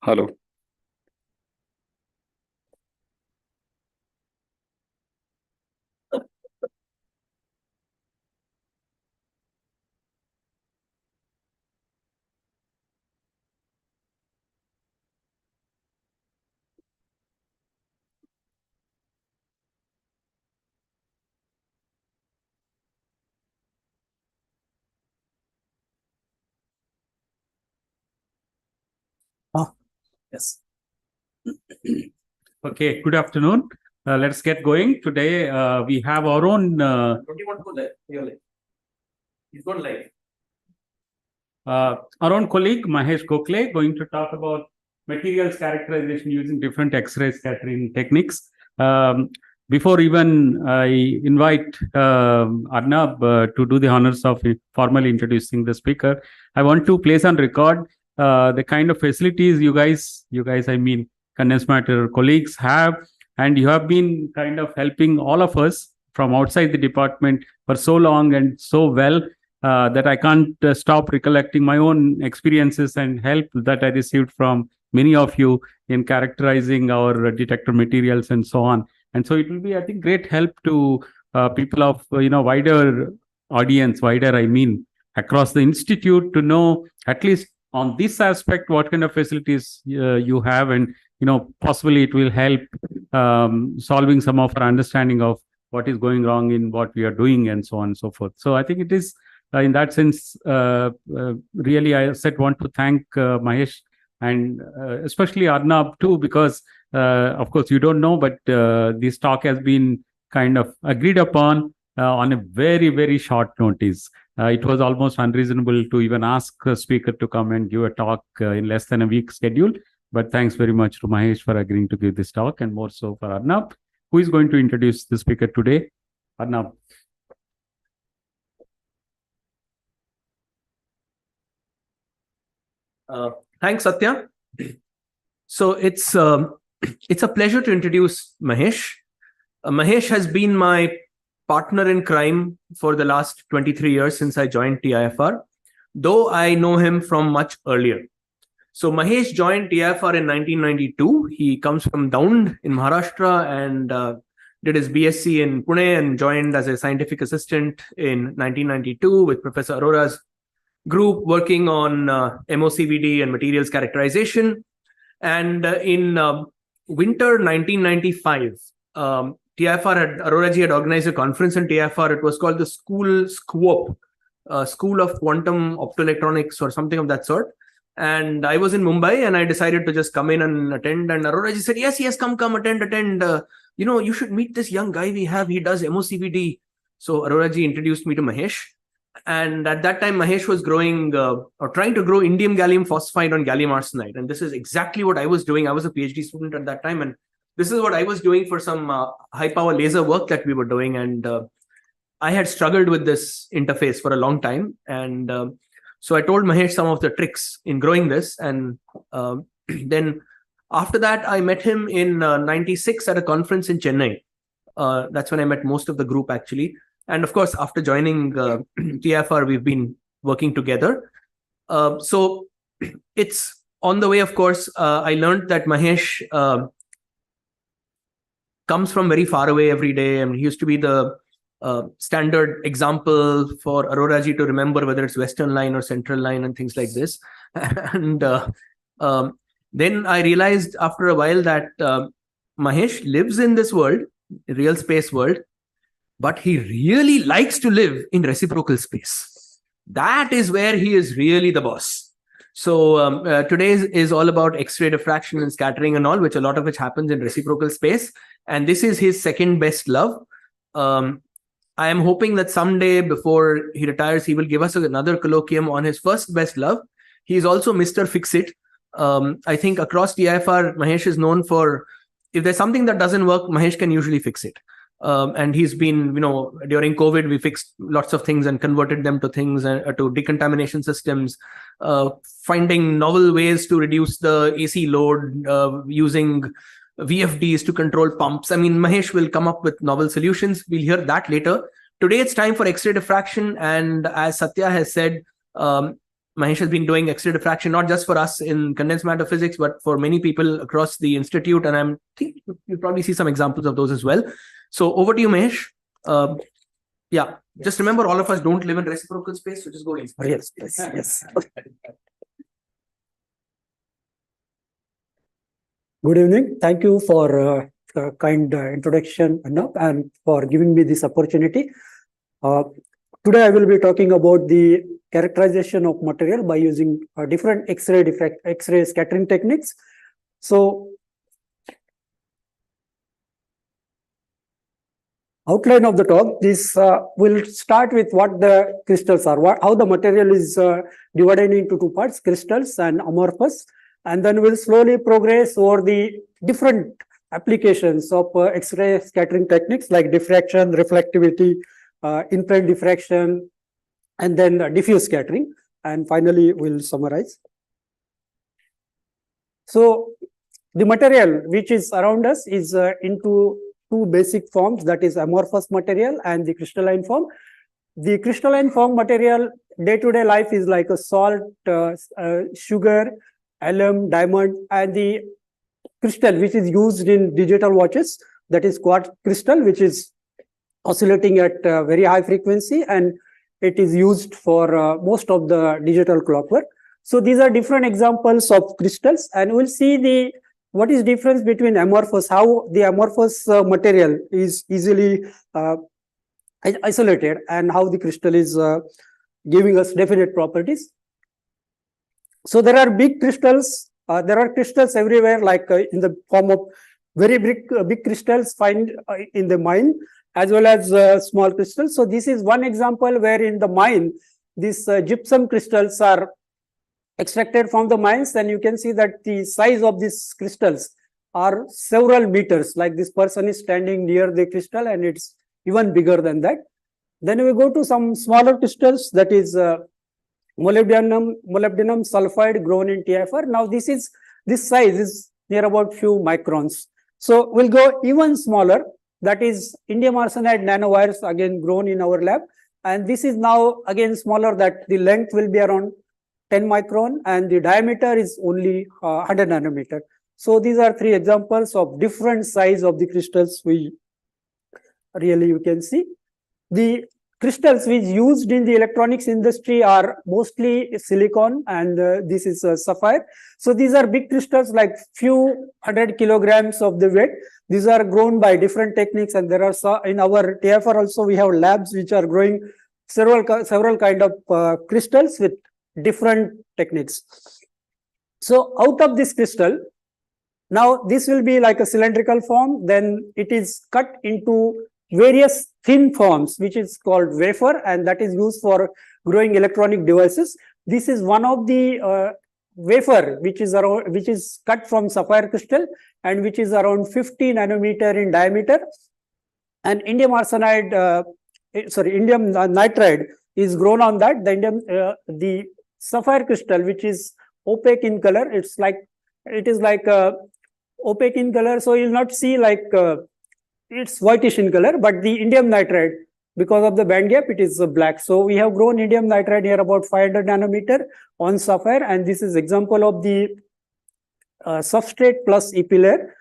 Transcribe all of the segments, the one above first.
Hello. Yes. Okay, good afternoon. Let's get going. Today we have our own. Don't you want to go live? You're live. He's gone live. Our own colleague Mahesh Gokhale going to talk about materials characterization using different X-ray scattering techniques. Before even I invite Arnab to do the honors of formally introducing the speaker, I want to place on record the kind of facilities you guys, I mean, condensed matter colleagues have, and you have been kind of helping all of us from outside the department for so long and so well that I can't stop recollecting my own experiences and help that I received from many of you in characterizing our detector materials and so on. And so it will be, I think, great help to people of wider audience, I mean, across the institute to know at least on this aspect what kind of facilities you have, and possibly it will help solving some of our understanding of what is going wrong in what we are doing and so on and so forth. So I think it is in that sense really I want to thank Mahesh and especially Arnab too, because of course you don't know, but this talk has been kind of agreed upon on a very, very short notice. It was almost unreasonable to even ask a speaker to come and give a talk in less than a week schedule. But thanks very much to Mahesh for agreeing to give this talk, and more so for Arnab, who is going to introduce the speaker today. Arnab. Thanks, Satya. So it's a pleasure to introduce Mahesh. Mahesh has been my partner in crime for the last 23 years since I joined TIFR, though I know him from much earlier. So Mahesh joined TIFR in 1992. He comes from Daund in Maharashtra and did his BSc in Pune and joined as a scientific assistant in 1992 with Professor Arora's group working on MOCVD and materials characterization. And in winter 1995, Arora ji had organized a conference in TIFR. It was called the School of Quantum Optoelectronics or something of that sort. And I was in Mumbai and I decided to just come in and attend. And Arora ji said, yes, come, attend. You should meet this young guy we have. He does MOCVD. So Arora ji introduced me to Mahesh. And at that time, Mahesh was growing or trying to grow indium gallium phosphide on gallium arsenide. And this is exactly what I was doing. I was a PhD student at that time. And this is what I was doing for some high power laser work that we were doing. And I had struggled with this interface for a long time. And so I told Mahesh some of the tricks in growing this. And then after that, I met him in 96 at a conference in Chennai. That's when I met most of the group, actually. And of course, after joining TIFR, we've been working together. So it's on the way, of course. I learned that Mahesh comes from very far away every day. And he used to be the standard example for Arora ji to remember, whether it's Western Line or Central Line and things like this. And then I realized after a while that Mahesh lives in this world, real space world, but he really likes to live in reciprocal space. That is where he is really the boss. So today is all about X-ray diffraction and scattering and all, a lot of which happens in reciprocal space. And this is his second best love. I am hoping that someday before he retires, he will give us another colloquium on his first best love. He is also Mr. Fix-It. I think across TIFR, Mahesh is known for, if there's something that doesn't work, Mahesh can usually fix it. And he's been, during COVID, we fixed lots of things and converted them to things, to decontamination systems, finding novel ways to reduce the AC load, using VFDs to control pumps. I mean, Mahesh will come up with novel solutions. We'll hear that later. Today, it's time for X-ray diffraction. And as Satya has said, Mahesh has been doing X-ray diffraction, not just for us in condensed matter physics, but for many people across the institute. And I think you'll probably see some examples of those as well. So over to you, Mahesh. Just remember, all of us don't live in reciprocal space, so just go in. Yes. Good evening. Thank you for a kind introduction, Arnab, and for giving me this opportunity. Today, I will be talking about the characterization of material by using different X-ray scattering techniques. So, outline of the talk, this will start with what the crystals are, how the material is divided into two parts, crystals and amorphous, and then we'll slowly progress over the different applications of X-ray scattering techniques like diffraction, reflectivity, in-plane diffraction, and then diffuse scattering, and finally we'll summarize. So the material which is around us is into two basic forms, that is amorphous material and the crystalline form. The crystalline form material, day-to-day life is like a salt, sugar, alum, diamond, and the crystal which is used in digital watches, that is quartz crystal, which is oscillating at very high frequency, and it is used for most of the digital clockwork. So these are different examples of crystals, and we'll see what is difference between amorphous, how the amorphous material is easily isolated, and how the crystal is giving us definite properties. So there are big crystals. There are crystals everywhere, like in the form of very big crystals found in the mine, as well as small crystals. So this is one example where in the mine, these gypsum crystals are extracted from the mines, and you can see that the size of these crystals are several meters. Like this person is standing near the crystal, and it's even bigger than that. Then we go to some smaller crystals, that is molybdenum sulfide grown in TIFR. Now this size is near about few microns. So we'll go even smaller, that is indium arsenide nanowires, again grown in our lab. And this is now again smaller, that the length will be around 10 micron and the diameter is only 100 nanometer. So these are three examples of different size of the crystals you can see. The crystals which used in the electronics industry are mostly silicon, and this is sapphire. So these are big crystals, like few 100 kilograms of the weight. These are grown by different techniques, and there are in our TIFR also we have labs which are growing several kind of crystals with different techniques. So out of this crystal, now this will be like a cylindrical form, then it is cut into various thin forms, which is called wafer, and that is used for growing electronic devices. This is one of the wafer which is cut from sapphire crystal, and which is around 50 nanometer in diameter. And indium nitride is grown on that. The sapphire crystal, which is opaque in color, it is like opaque in color, so you'll not see like it's whitish in color, but the indium nitride, because of the band gap, it is black. So we have grown indium nitride here about 500 nanometer on sapphire, and this is example of the substrate plus EP layer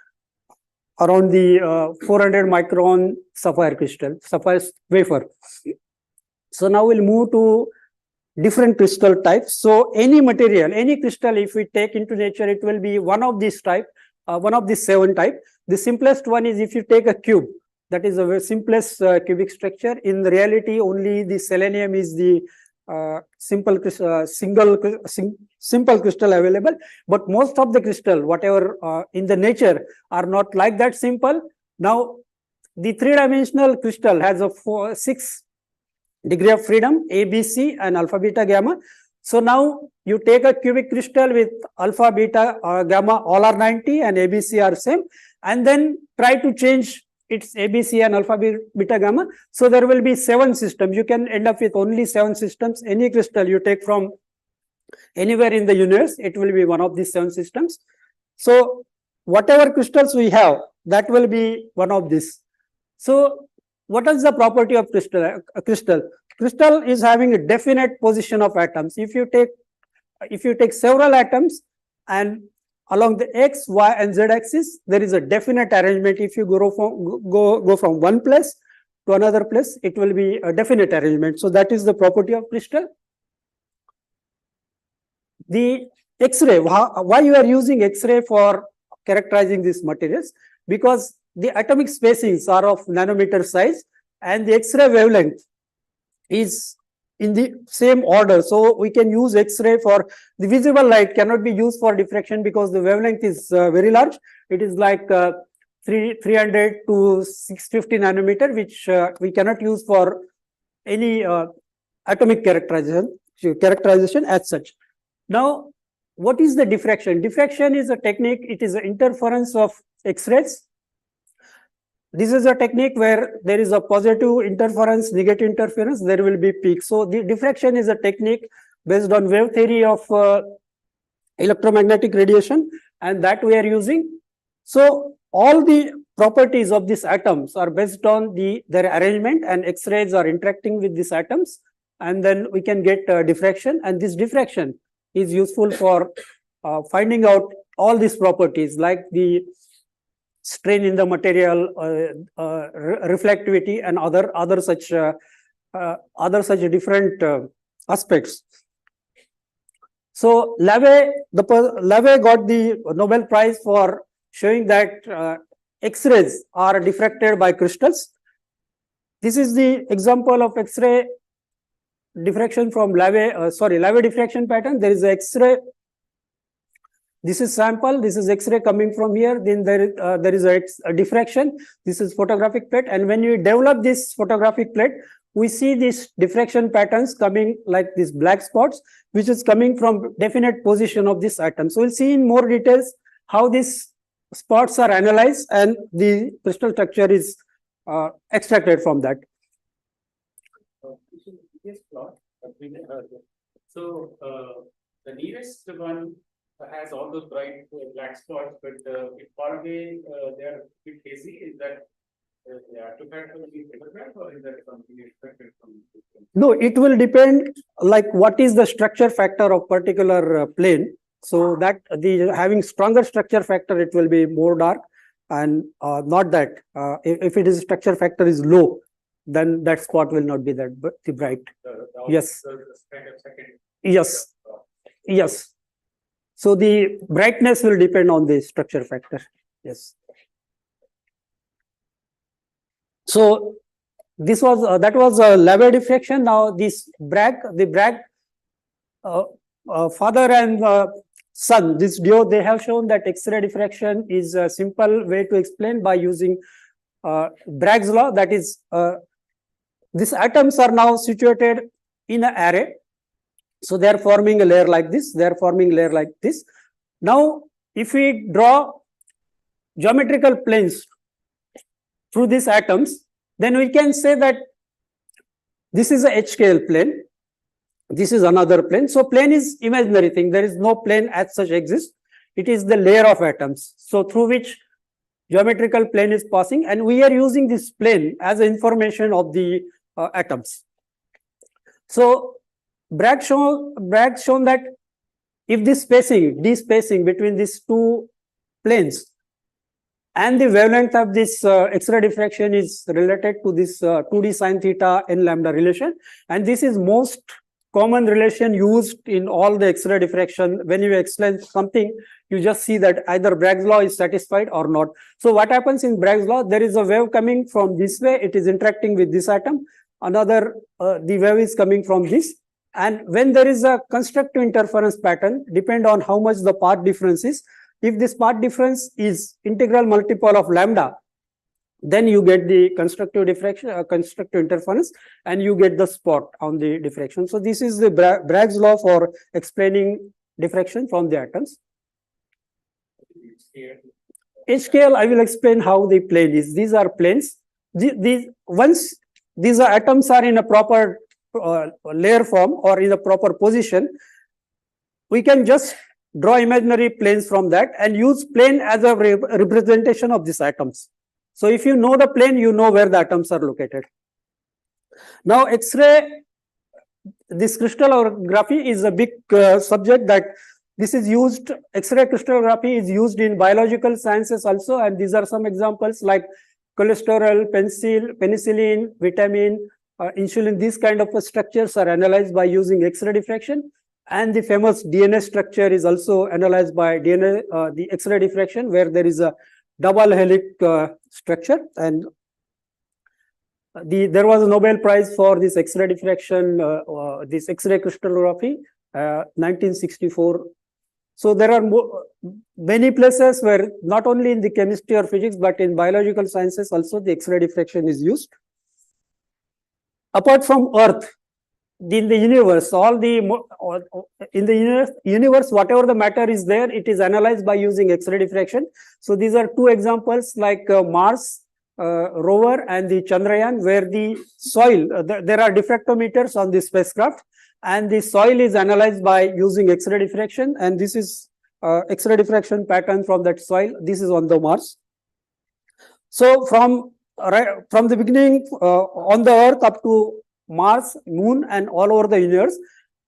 around the 400 micron sapphire wafer. So now we'll move to different crystal types. So any material, any crystal, if we take into nature, it will be one of these type, one of these 7 type. The simplest one is if you take a cube, that is the very simplest cubic structure. In reality, only the selenium is the simple crystal available, but most of the crystal, whatever in the nature, are not like that simple. Now, the 3-dimensional crystal has a 6 degree of freedom, A, B, C, and alpha, beta, gamma. So now you take a cubic crystal with alpha, beta, gamma, all are 90, and A, B, C are same, and then try to change its A, B, C, and alpha, beta, gamma. So there will be 7 systems. You can end up with only 7 systems. Any crystal you take from anywhere in the universe, it will be one of these 7 systems. So whatever crystals we have, that will be one of these. So what is the property of crystal? Crystal is having a definite position of atoms. If you take several atoms, and along the x, y, and z axis, there is a definite arrangement. If you go from one place to another place, it will be a definite arrangement. So that is the property of crystal. The X-ray, why you are using X-ray for characterizing these materials? Because the atomic spacings are of nanometer size, and the X-ray wavelength is in the same order. So we can use X-ray for the visible light cannot be used for diffraction because the wavelength is very large. It is like 300 to 650 nanometer, which we cannot use for any atomic characterization as such. Now, what is the diffraction? Diffraction is a technique. It is an interference of X-rays. This is a technique where there is a positive interference, negative interference, there will be peaks. So the diffraction is a technique based on wave theory of electromagnetic radiation, and that we are using. So all the properties of these atoms are based on their arrangement, and X-rays are interacting with these atoms, and then we can get diffraction, and this diffraction is useful for finding out all these properties like the strain in the material, reflectivity, and other such different aspects. So Lave got the Nobel Prize for showing that X-rays are diffracted by crystals. This is the example of X-ray diffraction from Lave diffraction pattern. There is a X-ray. This is sample. This is X-ray coming from here. Then there is a diffraction. This is photographic plate. And when you develop this photographic plate, we see these diffraction patterns coming like these black spots, which is coming from definite position of this atom. So we'll see in more details how these spots are analyzed and the crystal structure is extracted from that. So the nearest one has all those bright black spots, but if far away they are a bit hazy. Is that the artifact will be photographed, or is that something expected from the system? No, it will depend like what is the structure factor of particular plane. So that having stronger structure factor, it will be more dark, and not that if it is structure factor is low, then that spot will not be that bright. Yes. Yes. Yes. So the brightness will depend on the structure factor. Yes. So this was that was a lever diffraction. Now this Bragg, father and son, this duo, they have shown that X-ray diffraction is a simple way to explain by using Bragg's law. That is, these atoms are now situated in an array. So they are forming a layer like this. They are forming a layer like this. Now, if we draw geometrical planes through these atoms, then we can say that this is a H-scale plane. This is another plane. So plane is imaginary thing. There is no plane as such exists. It is the layer of atoms. So through which geometrical plane is passing, and we are using this plane as information of the atoms. So Bragg shown that if this spacing, d spacing between these two planes and the wavelength of this X-ray diffraction is related to this 2d sine theta n lambda relation, and this is most common relation used in all the X-ray diffraction. When you explain something, you just see that either Bragg's law is satisfied or not. So what happens in Bragg's law? There is a wave coming from this way. It is interacting with this atom. Another, the wave is coming from this. And when there is a constructive interference pattern, depend on how much the path difference is. If this path difference is integral multiple of lambda, then you get the constructive diffraction, constructive interference, and you get the spot on the diffraction. So this is the Bragg's law for explaining diffraction from the atoms. H-scale, I will explain how the plane is. These are planes. Once these atoms are in a proper layer form or in a proper position, we can just draw imaginary planes from that and use plane as a representation of these atoms. So if you know the plane, you know where the atoms are located. Now X-ray, this crystallography is a big subject that this is used, X-ray crystallography is used in biological sciences also, and these are some examples like cholesterol, penicillin, vitamin, insulin. These kind of structures are analyzed by using X-ray diffraction, and the famous DNA structure is also analyzed by the X-ray diffraction, where there is a double helix structure, and there was a Nobel Prize for this X-ray diffraction, this X-ray crystallography, 1964. So there are many places where not only in the chemistry or physics, but in biological sciences also the X-ray diffraction is used. Apart from Earth, in the universe, in the universe, whatever the matter is there, it is analyzed by using X-ray diffraction. So these are two examples like Mars rover and the Chandrayaan, where the soil, there are diffractometers on the spacecraft, and the soil is analyzed by using X-ray diffraction, and this is X-ray diffraction pattern from that soil. This is on the Mars. So from the beginning on the Earth up to Mars, Moon, and all over the universe,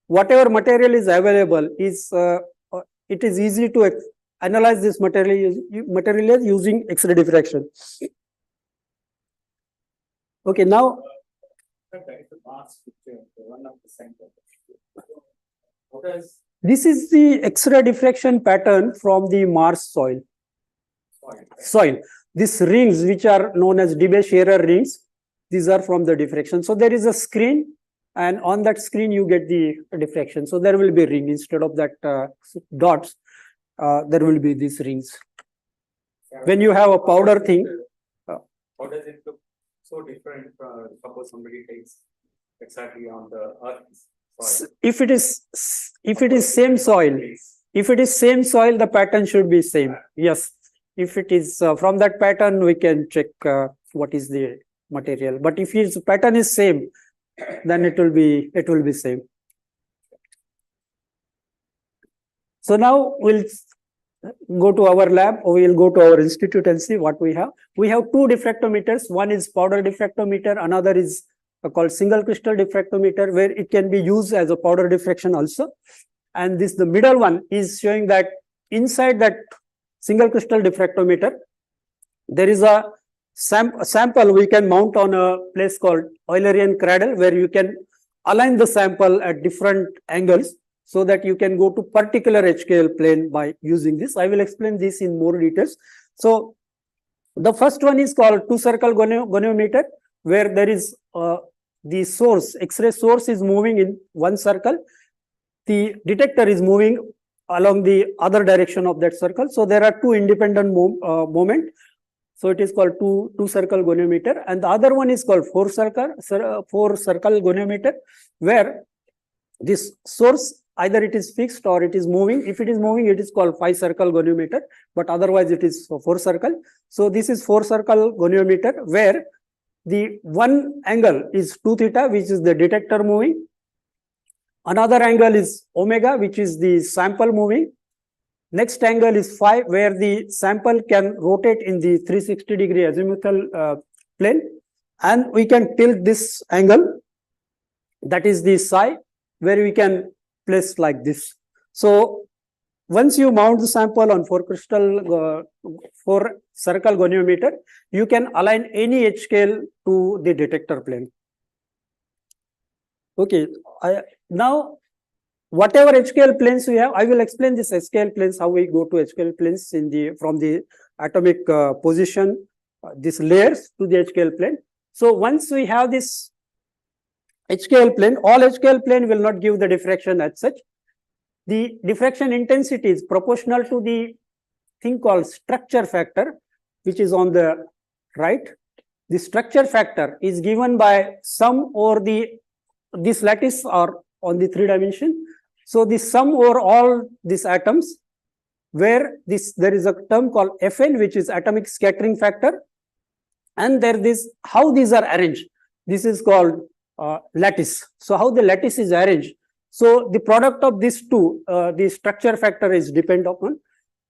whatever material is available is it is easy to analyze this material using X-ray diffraction. Okay, now this is the X-ray diffraction pattern from the Mars soil. These rings, which are known as Debye-Scherer rings, these are from the diffraction. So there is a screen, and on that screen you get the diffraction. So there will be a ring instead of that dots. There will be these rings. When you have a powder thing, how does it look so different? Suppose somebody takes exactly on the Earth soil. If it is same soil, the pattern should be same. Yes. If it is from that pattern, we can check what is the material. But if its pattern is same, then it will be same. So now we'll go to our lab, or we'll go to our institute and see what we have. We have two diffractometers. One is powder diffractometer. Another is called single crystal diffractometer, where it can be used as a powder diffraction also. And the middle one is showing that inside that single crystal diffractometer, there is a sample we can mount on a place called Eulerian cradle, where you can align the sample at different angles so that you can go to particular HKL plane by using this. I will explain this in more details. So the first one is called two-circle goniometer, where there is the source, X-ray source is moving in one circle. The detector is moving along the other direction of that circle. So there are two independent moment. So it is called two-circle goniometer, and the other one is called four-circle goniometer, where this source either it is fixed or it is moving. If it is moving, it is called five-circle goniometer, but otherwise it is four-circle. So this is four-circle goniometer, where the one angle is 2 theta, which is the detector moving. Another angle is omega, which is the sample moving. Next angle is phi, where the sample can rotate in the 360-degree azimuthal plane, and we can tilt this angle, that is the psi, where we can place like this. So once you mount the sample on four-circle goniometer, you can align any HKL to the detector plane. Okay, now whatever HKL planes we have, I will explain this HKL planes, how we go to HKL planes in the from the atomic position, these layers to the HKL plane. So once we have this HKL plane, all HKL plane will not give the diffraction as such. The diffraction intensity is proportional to the thing called structure factor, which is on the right. The structure factor is given by sum over this lattice or on the 3 dimension. So the sum over all these atoms, where there is a term called Fn, which is atomic scattering factor, and there is how these are arranged. This is called lattice. So how the lattice is arranged. So the product of these two, the structure factor is depend upon.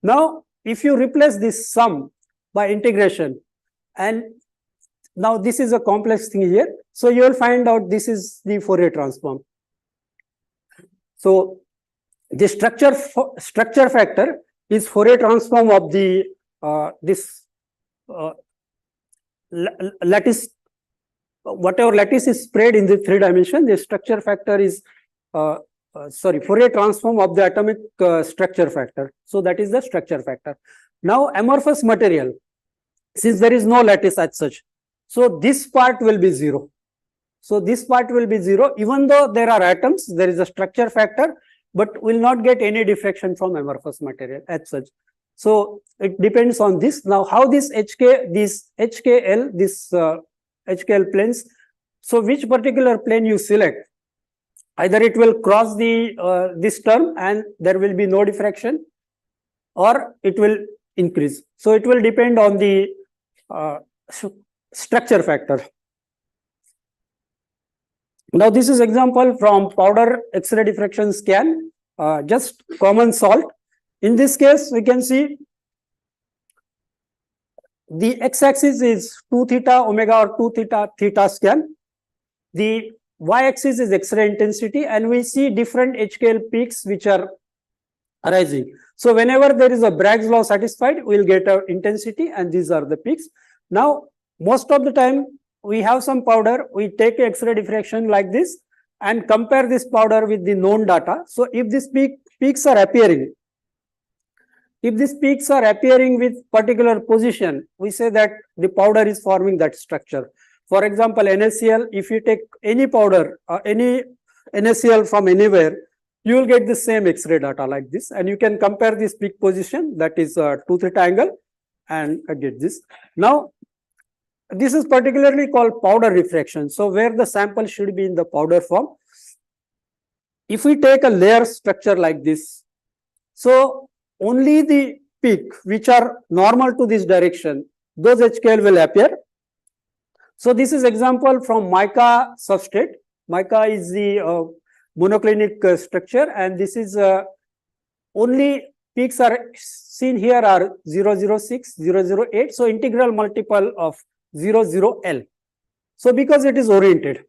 Now, if you replace this sum by integration, and now this is a complex thing here, so you will find out this is the Fourier transform. So the structure factor is Fourier transform of the this lattice. Whatever lattice is spread in the 3 dimension, the structure factor is Fourier transform of the atomic structure factor. So that is the structure factor. Now amorphous material, since there is no lattice as such, so this part will be 0. So this part will be 0, even though there are atoms, there is a structure factor, but will not get any diffraction from amorphous material as such. So it depends on this. Now how this HKL planes, so which particular plane you select, either it will cross the this term and there will be no diffraction, or it will increase. So it will depend on the structure factor. Now this is example from powder X-ray diffraction scan, just common salt. In this case, we can see the x-axis is 2 theta omega or 2 theta scan. The y-axis is X-ray intensity, and we see different HKL peaks which are arising. So whenever there is a Bragg's law satisfied, we'll get a intensity, and these are the peaks. Now, most of the time, we have some powder, we take X-ray diffraction like this and compare this powder with the known data. So if these peaks are appearing, with particular position, we say that the powder is forming that structure. For example, NaCl, if you take any powder, any NaCl from anywhere, you will get the same X-ray data like this, and you can compare this peak position, that is 2 theta angle, and get this. Now, this is particularly called powder refraction. So where the sample should be in the powder form. If we take a layer structure like this, so only the peak which are normal to this direction, those HKL will appear. So this is example from mica substrate. Mica is the monoclinic structure, and this is only peaks are seen here are 006, 008. So integral multiple of 00L. So because it is oriented.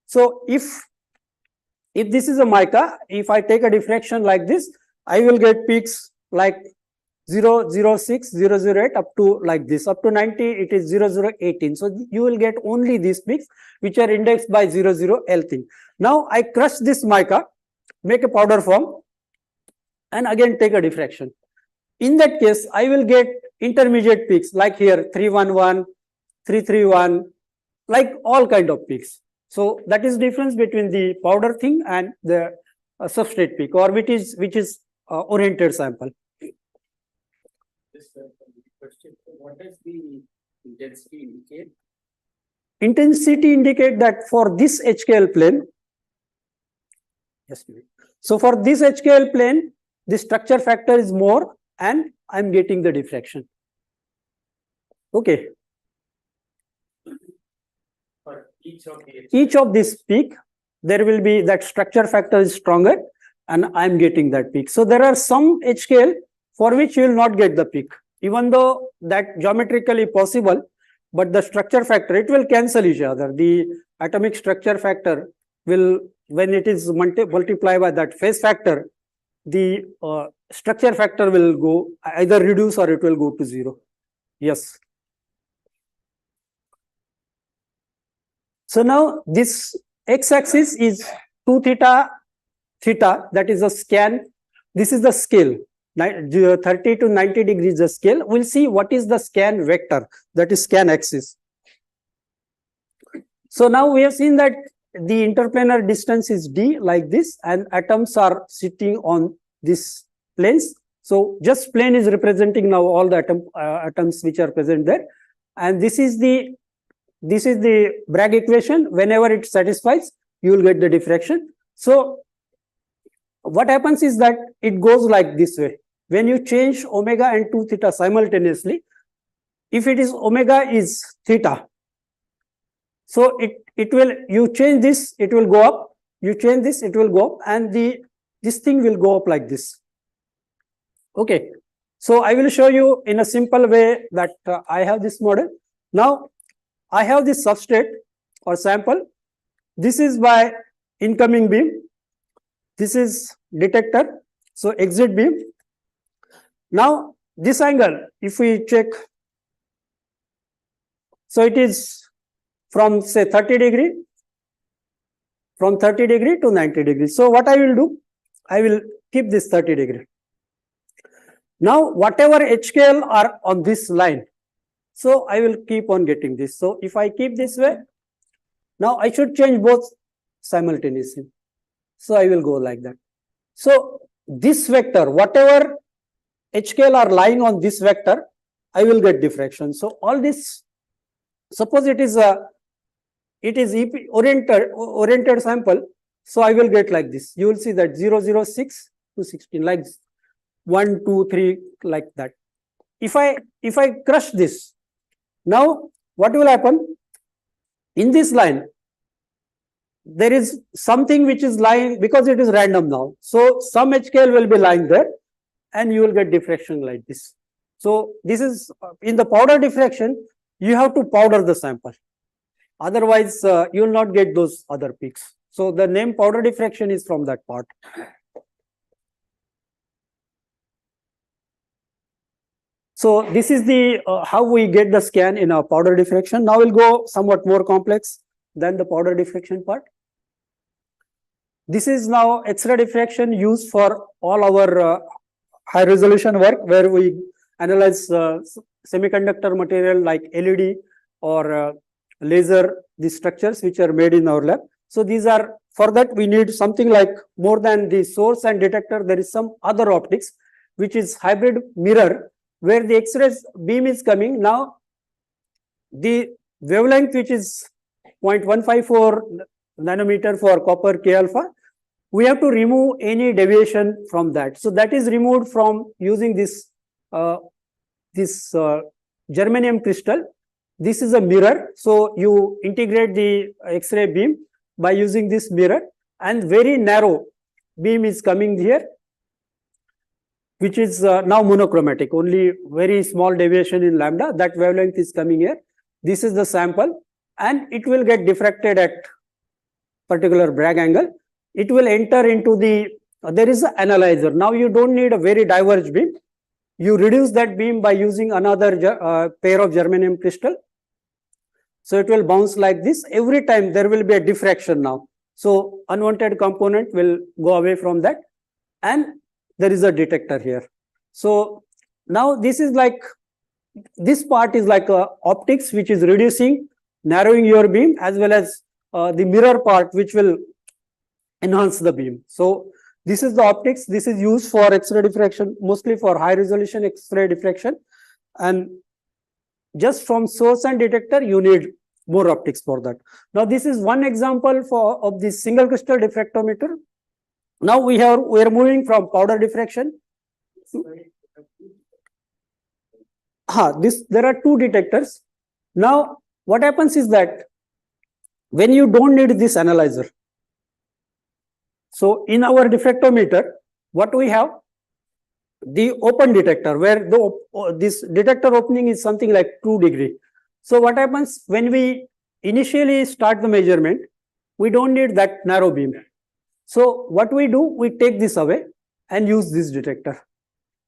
So if this is a mica, if I take a diffraction like this, I will get peaks like 006, 008 up to like this. Up to 90, it is 0018. So you will get only these peaks which are indexed by 00L thing. Now I crush this mica, make a powder form, and again take a diffraction. In that case, I will get intermediate peaks like here 311, 331, like all kind of peaks. So that is difference between the powder thing and the substrate peak, or which is oriented sample. This question, what does the intensity indicate? Intensity indicate that for this HKL plane, yes, so for this HKL plane, the structure factor is more and I'm getting the diffraction. Okay. For each of this peak, there will be that structure factor is stronger and I'm getting that peak. So there are some HKL for which you will not get the peak, even though that geometrically possible, but the structure factor, it will cancel each other. The atomic structure factor will, when it is multiplied by that phase factor, the structure factor will go either reduce or it will go to 0. Yes. So now this x-axis is 2 theta, theta, that is a scan. This is the scale. 30 to 90 degrees the scale. We'll see what is the scan vector, that is scan axis. So now we have seen that the interplanar distance is d like this, and atoms are sitting on this planes. So just plane is representing now all the atoms which are present there, and this is the Bragg equation. Whenever it satisfies, you will get the diffraction. So what happens is that it goes like this way. When you change omega and 2 theta simultaneously, if it is omega is theta, so it will, you change this, it will go up, you change this, it will go up, and this thing will go up like this. Okay, so I will show you in a simple way that I have this model. Now I have this substrate or sample. This is my incoming beam. This is detector. So exit beam. Now this angle, if we check, so it is from say 30 degree, from 30 degree to 90 degrees. So what I will do, I will keep this 30 degree. Now whatever HKL are on this line, so I will keep on getting this. So if I keep this way, now I should change both simultaneously. So I will go like that. So this vector, whatever HKL are lying on this vector, I will get diffraction. So all this, suppose it is EP oriented sample, so I will get like this. You will see that 006 to 16, like 1, 2, 3, like that. If I crush this, now what will happen? In this line, there is something which is lying, because it is random now. So some HKL will be lying there, and you will get diffraction like this. So this is in the powder diffraction, you have to powder the sample. Otherwise, you will not get those other peaks. So the name powder diffraction is from that part. So this is the how we get the scan in a powder diffraction. Now we'll go somewhat more complex than the powder diffraction part. This is now X-ray diffraction used for all our high resolution work, where we analyze semiconductor material like LED or laser, the structures which are made in our lab. So these are, for that we need something like more than the source and detector. There is some other optics which is hybrid mirror, where the X-rays beam is coming. Now the wavelength, which is 0.154 nanometer for copper K alpha, we have to remove any deviation from that. So that is removed from using this germanium crystal. This is a mirror. So you integrate the X-ray beam by using this mirror, and very narrow beam is coming here, which is now monochromatic, only very small deviation in lambda. That wavelength is coming here. This is the sample, and it will get diffracted at particular Bragg angle. It will enter into the, there is an analyzer. Now you don't need a very diverged beam. you reduce that beam by using another pair of germanium crystal. So it will bounce like this. Every time there will be a diffraction now. So unwanted component will go away from that. And there is a detector here. So now this is like, this part is like optics, which is reducing, narrowing your beam, as well as the mirror part, which will enhance the beam. So this is the optics. This is used for X-ray diffraction, mostly for high resolution X-ray diffraction. And just from source and detector, you need more optics for that. Now, this is one example of this single crystal diffractometer. Now we are moving from powder diffraction. There are two detectors. Now, what happens is that when you don't need this analyzer, so in our diffractometer, what we have, the open detector, where this detector opening is something like 2 degrees. So what happens when we initially start the measurement, we don't need that narrow beam. So what we do, we take this away and use this detector.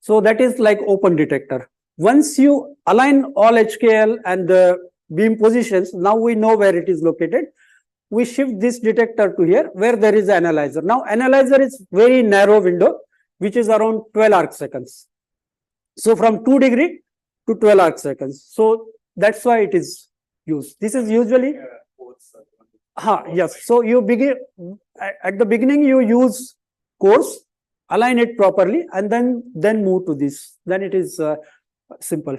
So that is like open detector. Once you align all HKL and the beam positions, now we know where it is located. We shift this detector to here where there is an analyzer. Now analyzer is very narrow window, which is around 12 arc seconds. So from 2 degree to 12 arc seconds. So that's why it is used. This is usually, yes. So you begin, at the beginning you use coarse, align it properly, and then move to this. Then it is simple.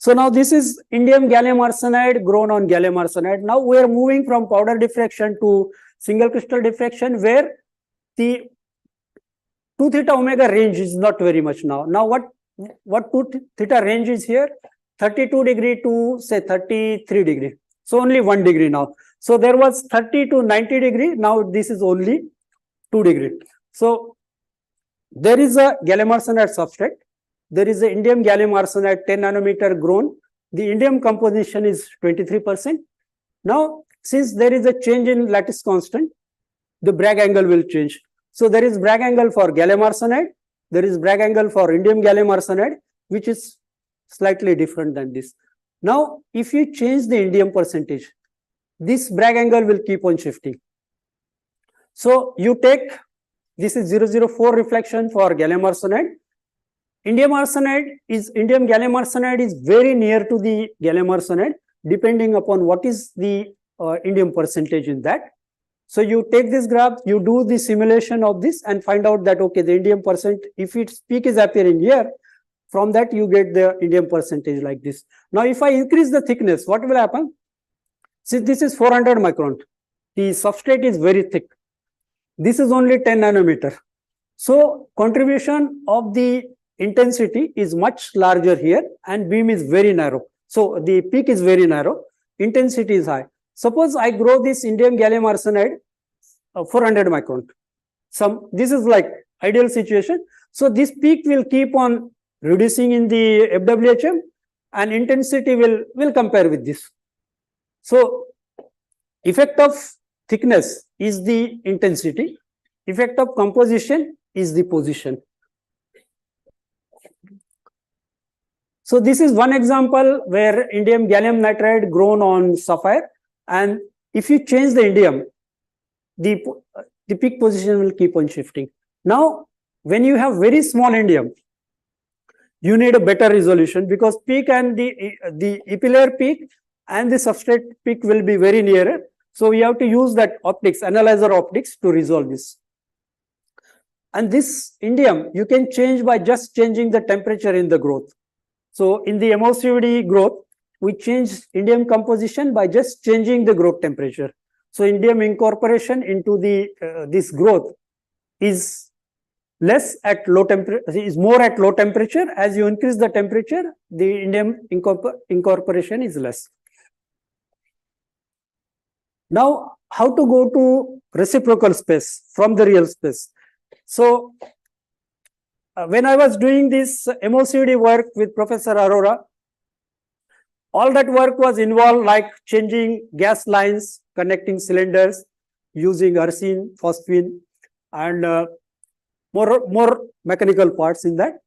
So now this is indium gallium arsenide grown on gallium arsenide. Now we are moving from powder diffraction to single crystal diffraction, where the 2 theta omega range is not very much now. Now what 2 theta range is here? 32 degree to say 33 degree. So only 1 degree now. So there was 30 to 90 degree. Now this is only 2 degree. So there is a gallium arsenide substrate. There is a indium gallium arsenide 10 nanometer grown. The indium composition is 23%. Now, since there is a change in lattice constant, the Bragg angle will change. So there is Bragg angle for gallium arsenide. There is Bragg angle for indium gallium arsenide, which is slightly different than this. Now, if you change the indium percentage, this Bragg angle will keep on shifting. So you take, this is 004 reflection for gallium arsenide. Indium gallium arsenide is very near to the gallium arsenide, depending upon what is the indium percentage in that. So you take this graph, you do the simulation of this and find out that, okay, the indium percent, if its peak is appearing here, from that you get the indium percentage like this. Now, if I increase the thickness, what will happen? Since this is 400 micron, the substrate is very thick. This is only 10 nanometer. So contribution of the intensity is much larger here and beam is very narrow. So the peak is very narrow, intensity is high. Suppose I grow this indium gallium arsenide 400 micron. This is like ideal situation. So this peak will keep on reducing in the FWHM and intensity will compare with this. So effect of thickness is the intensity, effect of composition is the position. So this is one example where indium gallium nitride grown on sapphire, and if you change the indium, the peak position will keep on shifting. Now, when you have very small indium, you need a better resolution because peak and the epilayer peak and the substrate peak will be very nearer. So we have to use that optics, analyzer optics, to resolve this. And this indium you can change by just changing the temperature in the growth. So in the MOCVD growth, we change indium composition by just changing the growth temperature. So indium incorporation into this growth is less at low temperature, is more at low temperature. As you increase the temperature, the indium incorporation is less. Now, how to go to reciprocal space from the real space? So when I was doing this MOCVD work with Professor Arora, all that work was involved like changing gas lines, connecting cylinders, using arsine, phosphine, and more mechanical parts in that.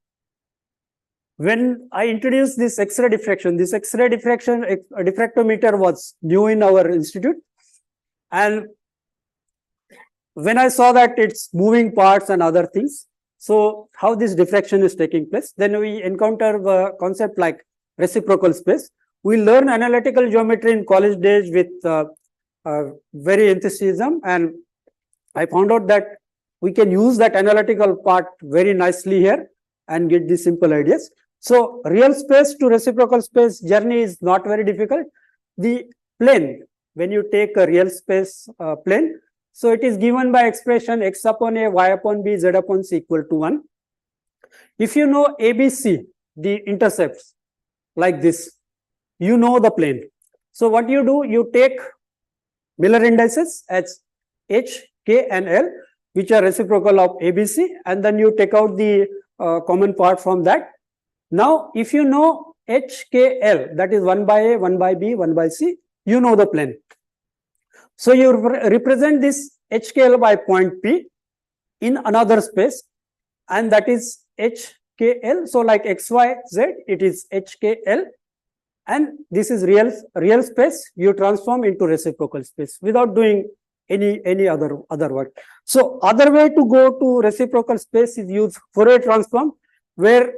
When I introduced this X-ray diffraction, diffractometer was new in our institute. And when I saw that it's moving parts and other things, so how this diffraction is taking place, then we encounter the concept like reciprocal space. We learn analytical geometry in college days with very enthusiasm, and I found out that we can use that analytical part very nicely here and get these simple ideas. So real space to reciprocal space journey is not very difficult. The plane, when you take a real space plane, so it is given by expression x upon a, y upon b, z upon c equal to 1. If you know ABC, the intercepts like this, you know the plane. So what you do, you take Miller indices as H, K and L, which are reciprocal of ABC, and then you take out the common part from that. Now, if you know H, K, L, that is 1 by A, 1 by B, 1 by C, you know the plane. So you represent this HKL by point P in another space, and that is HKL. So like XY, Z, it is HKL, and this is real space. You transform into reciprocal space without doing any other work. So other way to go to reciprocal space is use Fourier transform, where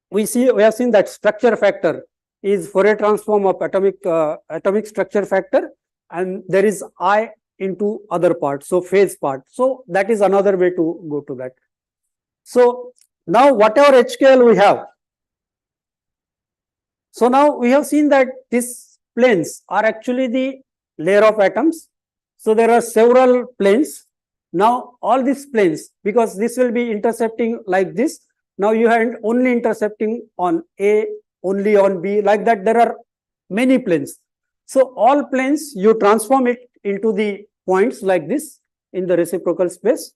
we have seen that structure factor is Fourier transform of atomic structure factor, and there is I into other part, so phase part. So that is another way to go to that. So now whatever HKL we have, so now we have seen that these planes are actually the layer of atoms. So there are several planes. Now all these planes, because this will be intercepting like this, now you are only intercepting on A, only on B, like that there are many planes. So all planes, you transform it into the points like this in the reciprocal space.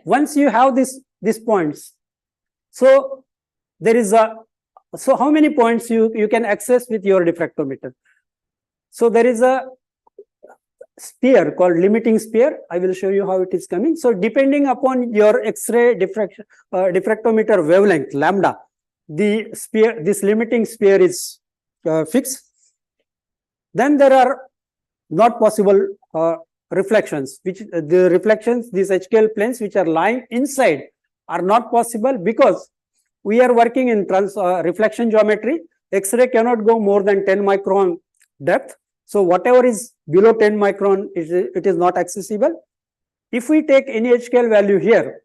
Once you have these points, so there is so how many points you can access with your diffractometer? So there is a sphere called limiting sphere. I will show you how it is coming. So depending upon your X-ray diffractometer wavelength, lambda, this limiting sphere is fixed. Then there are not possible reflections, which the reflections, these HKL planes which are lying inside are not possible because we are working in reflection geometry. X-ray cannot go more than 10 micron depth. So whatever is below 10 micron, it is not accessible. If we take any HKL value here,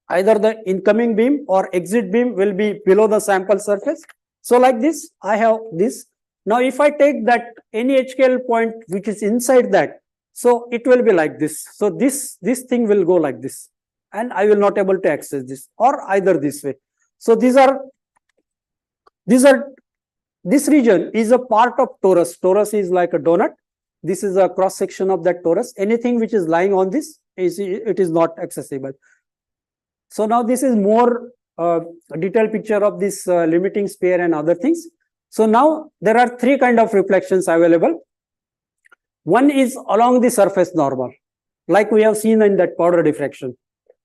either the incoming beam or exit beam will be below the sample surface. So like this, I have this. Now if I take that any HKL point which is inside that, so it will be like this. So this thing will go like this, and I will not able to access this, or either this way. So this region is a part of torus. Torus is like a donut. This is a cross section of that torus. Anything which is lying on this, it is not accessible. So now this is more a detailed picture of this limiting sphere and other things. So now there are three kind of reflections available. One is along the surface normal, like we have seen in that powder diffraction.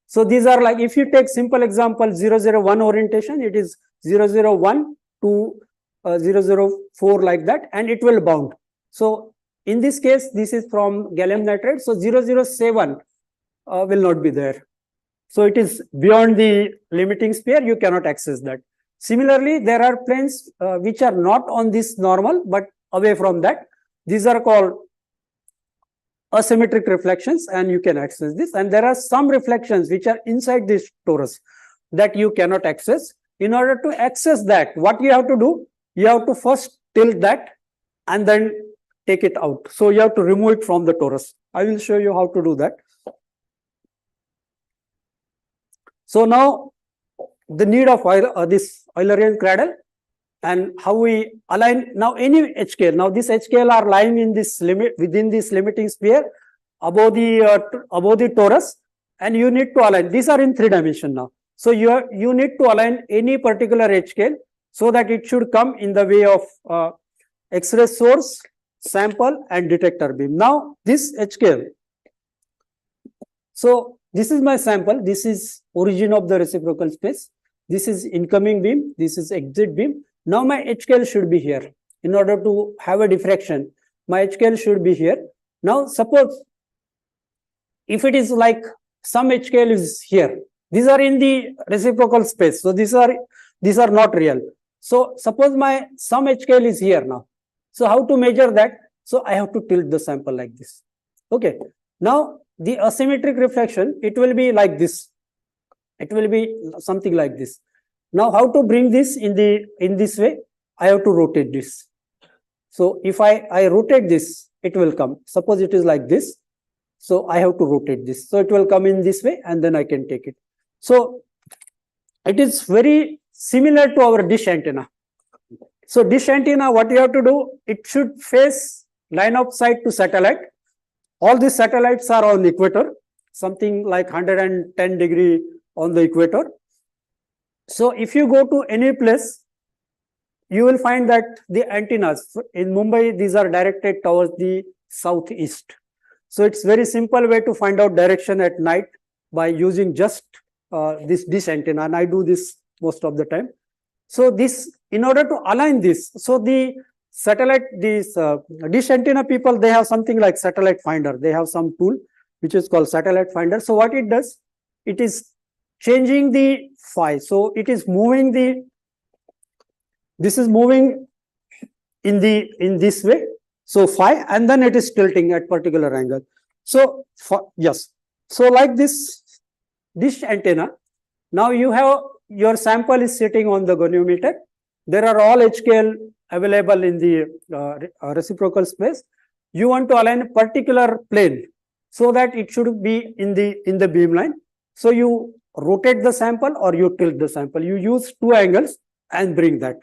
So these are like, if you take simple example 001 orientation, it is 001 to 004 like that, and it will bound. So in this case, this is from gallium nitride. So 007 will not be there. So it is beyond the limiting sphere, you cannot access that. Similarly, there are planes which are not on this normal, but away from that. These are called asymmetric reflections, and you can access this. And there are some reflections which are inside this torus that you cannot access. In order to access that, what you have to do, you have to first tilt that and then take it out. So you have to remove it from the torus. I will show you how to do that. So now the need of this Eulerian cradle and how we align now any HKL. Now this HKL are lying in this limit, within this limiting sphere above the torus, and you need to align. These are in 3 dimension now. So you need to align any particular HKL so that it should come in the way of X-ray source, sample and detector beam. Now this HKL, so this is my sample. This is origin of the reciprocal space. This is incoming beam. This is exit beam. Now my HKL should be here. In order to have a diffraction, my HKL should be here. Now suppose if it is like some HKL is here, these are in the reciprocal space. So these are not real. So suppose my some HKL is here now. So how to measure that? So I have to tilt the sample like this. Okay. Now the asymmetric reflection, it will be like this. It will be something like this. Now how to bring this in this way? I have to rotate this. So if I rotate this, it will come. Suppose it is like this. So I have to rotate this. So it will come in this way and then I can take it. So it is very similar to our dish antenna. So dish antenna, what you have to do, it should face line of sight to satellite. All these satellites are on equator, something like 110 degree on the equator. So if you go to any place, you will find that the antennas in Mumbai, these are directed towards the southeast. So it's very simple way to find out direction at night by using just this dish antenna, and I do this most of the time. So this, in order to align this, so the satellite, these dish antenna people, they have something like satellite finder. They have some tool which is called satellite finder. So what it does, it is changing the phi. So it is moving this is moving in this way. So phi, and then it is tilting at particular angle. So yes. So like this dish antenna, now you have your sample is sitting on the goniometer. There are all HKL available in the reciprocal space. You want to align a particular plane so that it should be in the beam line. So you rotate the sample or you tilt the sample. You use two angles and bring that.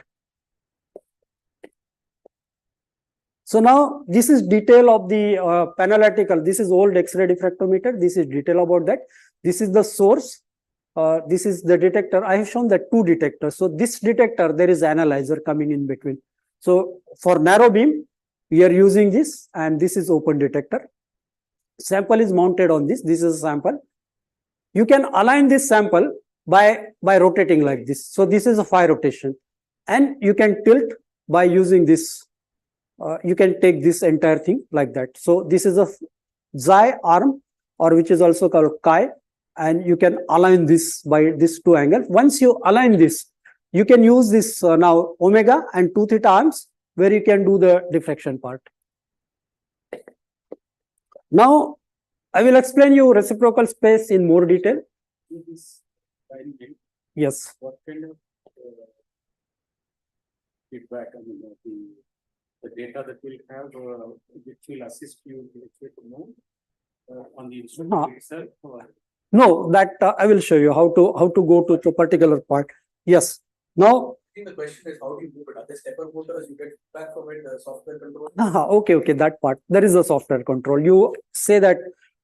So now this is detail of the panellatical. This is old X-ray diffractometer. This is detail about that. This is the source. This is the detector. I have shown that two detectors. So this detector, there is analyzer coming in between. So for narrow beam, we are using this, and this is open detector. Sample is mounted on this. This is a sample. You can align this sample by rotating like this. So this is a phi rotation, and you can tilt by using this. You can take this entire thing like that. So this is a xi arm, or which is also called chi, and you can align this by these two angles. Once you align this, you can use this now omega and 2 theta arms, where you can do the diffraction part. Now I will explain you reciprocal space in more detail. Yes. What kind of feedback, I mean, the data that we'll have, which will assist you to know on the instrument itself? No, that I will show you how to go to the particular part. Yes. Now, I think the question is how do you move it? Are there stepper motors? You get back from it, the software control? okay, that part. There is a software control. You say that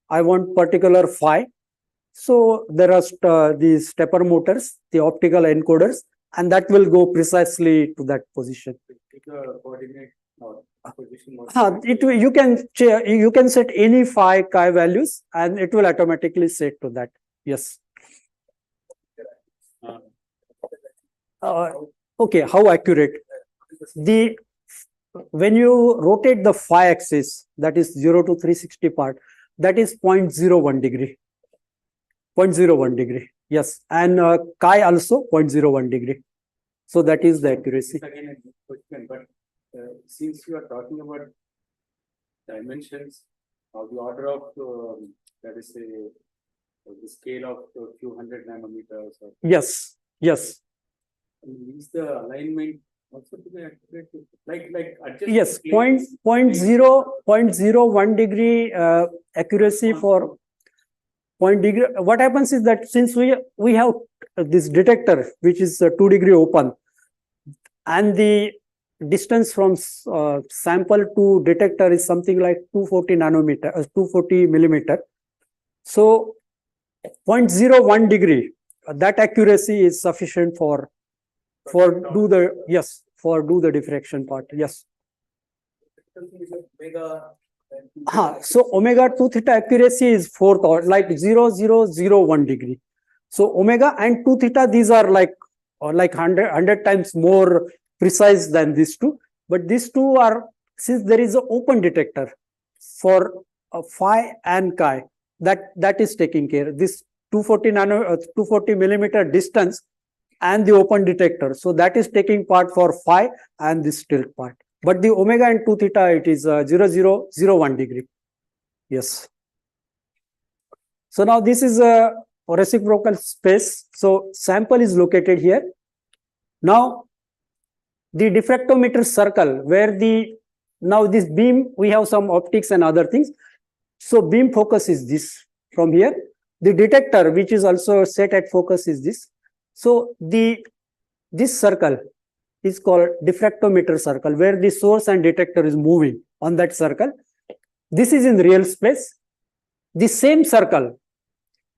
I want particular phi. So there are these stepper motors, the optical encoders, and that will go precisely to that position. Coordinate position. You can set any phi chi values, and it will automatically set to that. Yes. Okay, how accurate? When you rotate the phi axis, that is 0 to 360 part, that is 0.01 degree. 0.01 degree. Yes, and chi also 0.01 degree. So that is the accuracy. Again, a question, but since you are talking about dimensions of the order of that is the scale of a few hundred nanometers. Yes. Is the alignment also to be accurate? Like adjust. Yes, 0.01 degree accuracy for point degree. What happens is that since we have this detector which is 2 degree open, and the distance from sample to detector is something like 240 millimeter. So 0.01 degree, that accuracy is sufficient for do the diffraction part. Yes. Mega So omega 2 theta accuracy is fourth order, like 0.001 degree. So omega and 2 theta, these are like 100 times more precise than these two. But these two are, since there is an open detector for phi and chi, that is taking care. This 240 millimeter distance and the open detector. So that is taking part for phi and this tilt part. But the omega and 2 theta, it is 0.001 degree. Yes. So now this is a reciprocal space. So sample is located here. Now the diffractometer circle where now this beam, we have some optics and other things. So beam focus is this from here. The detector, which is also set at focus, is this. So this circle is called diffractometer circle, where the source and detector is moving on that circle. This is in real space. The same circle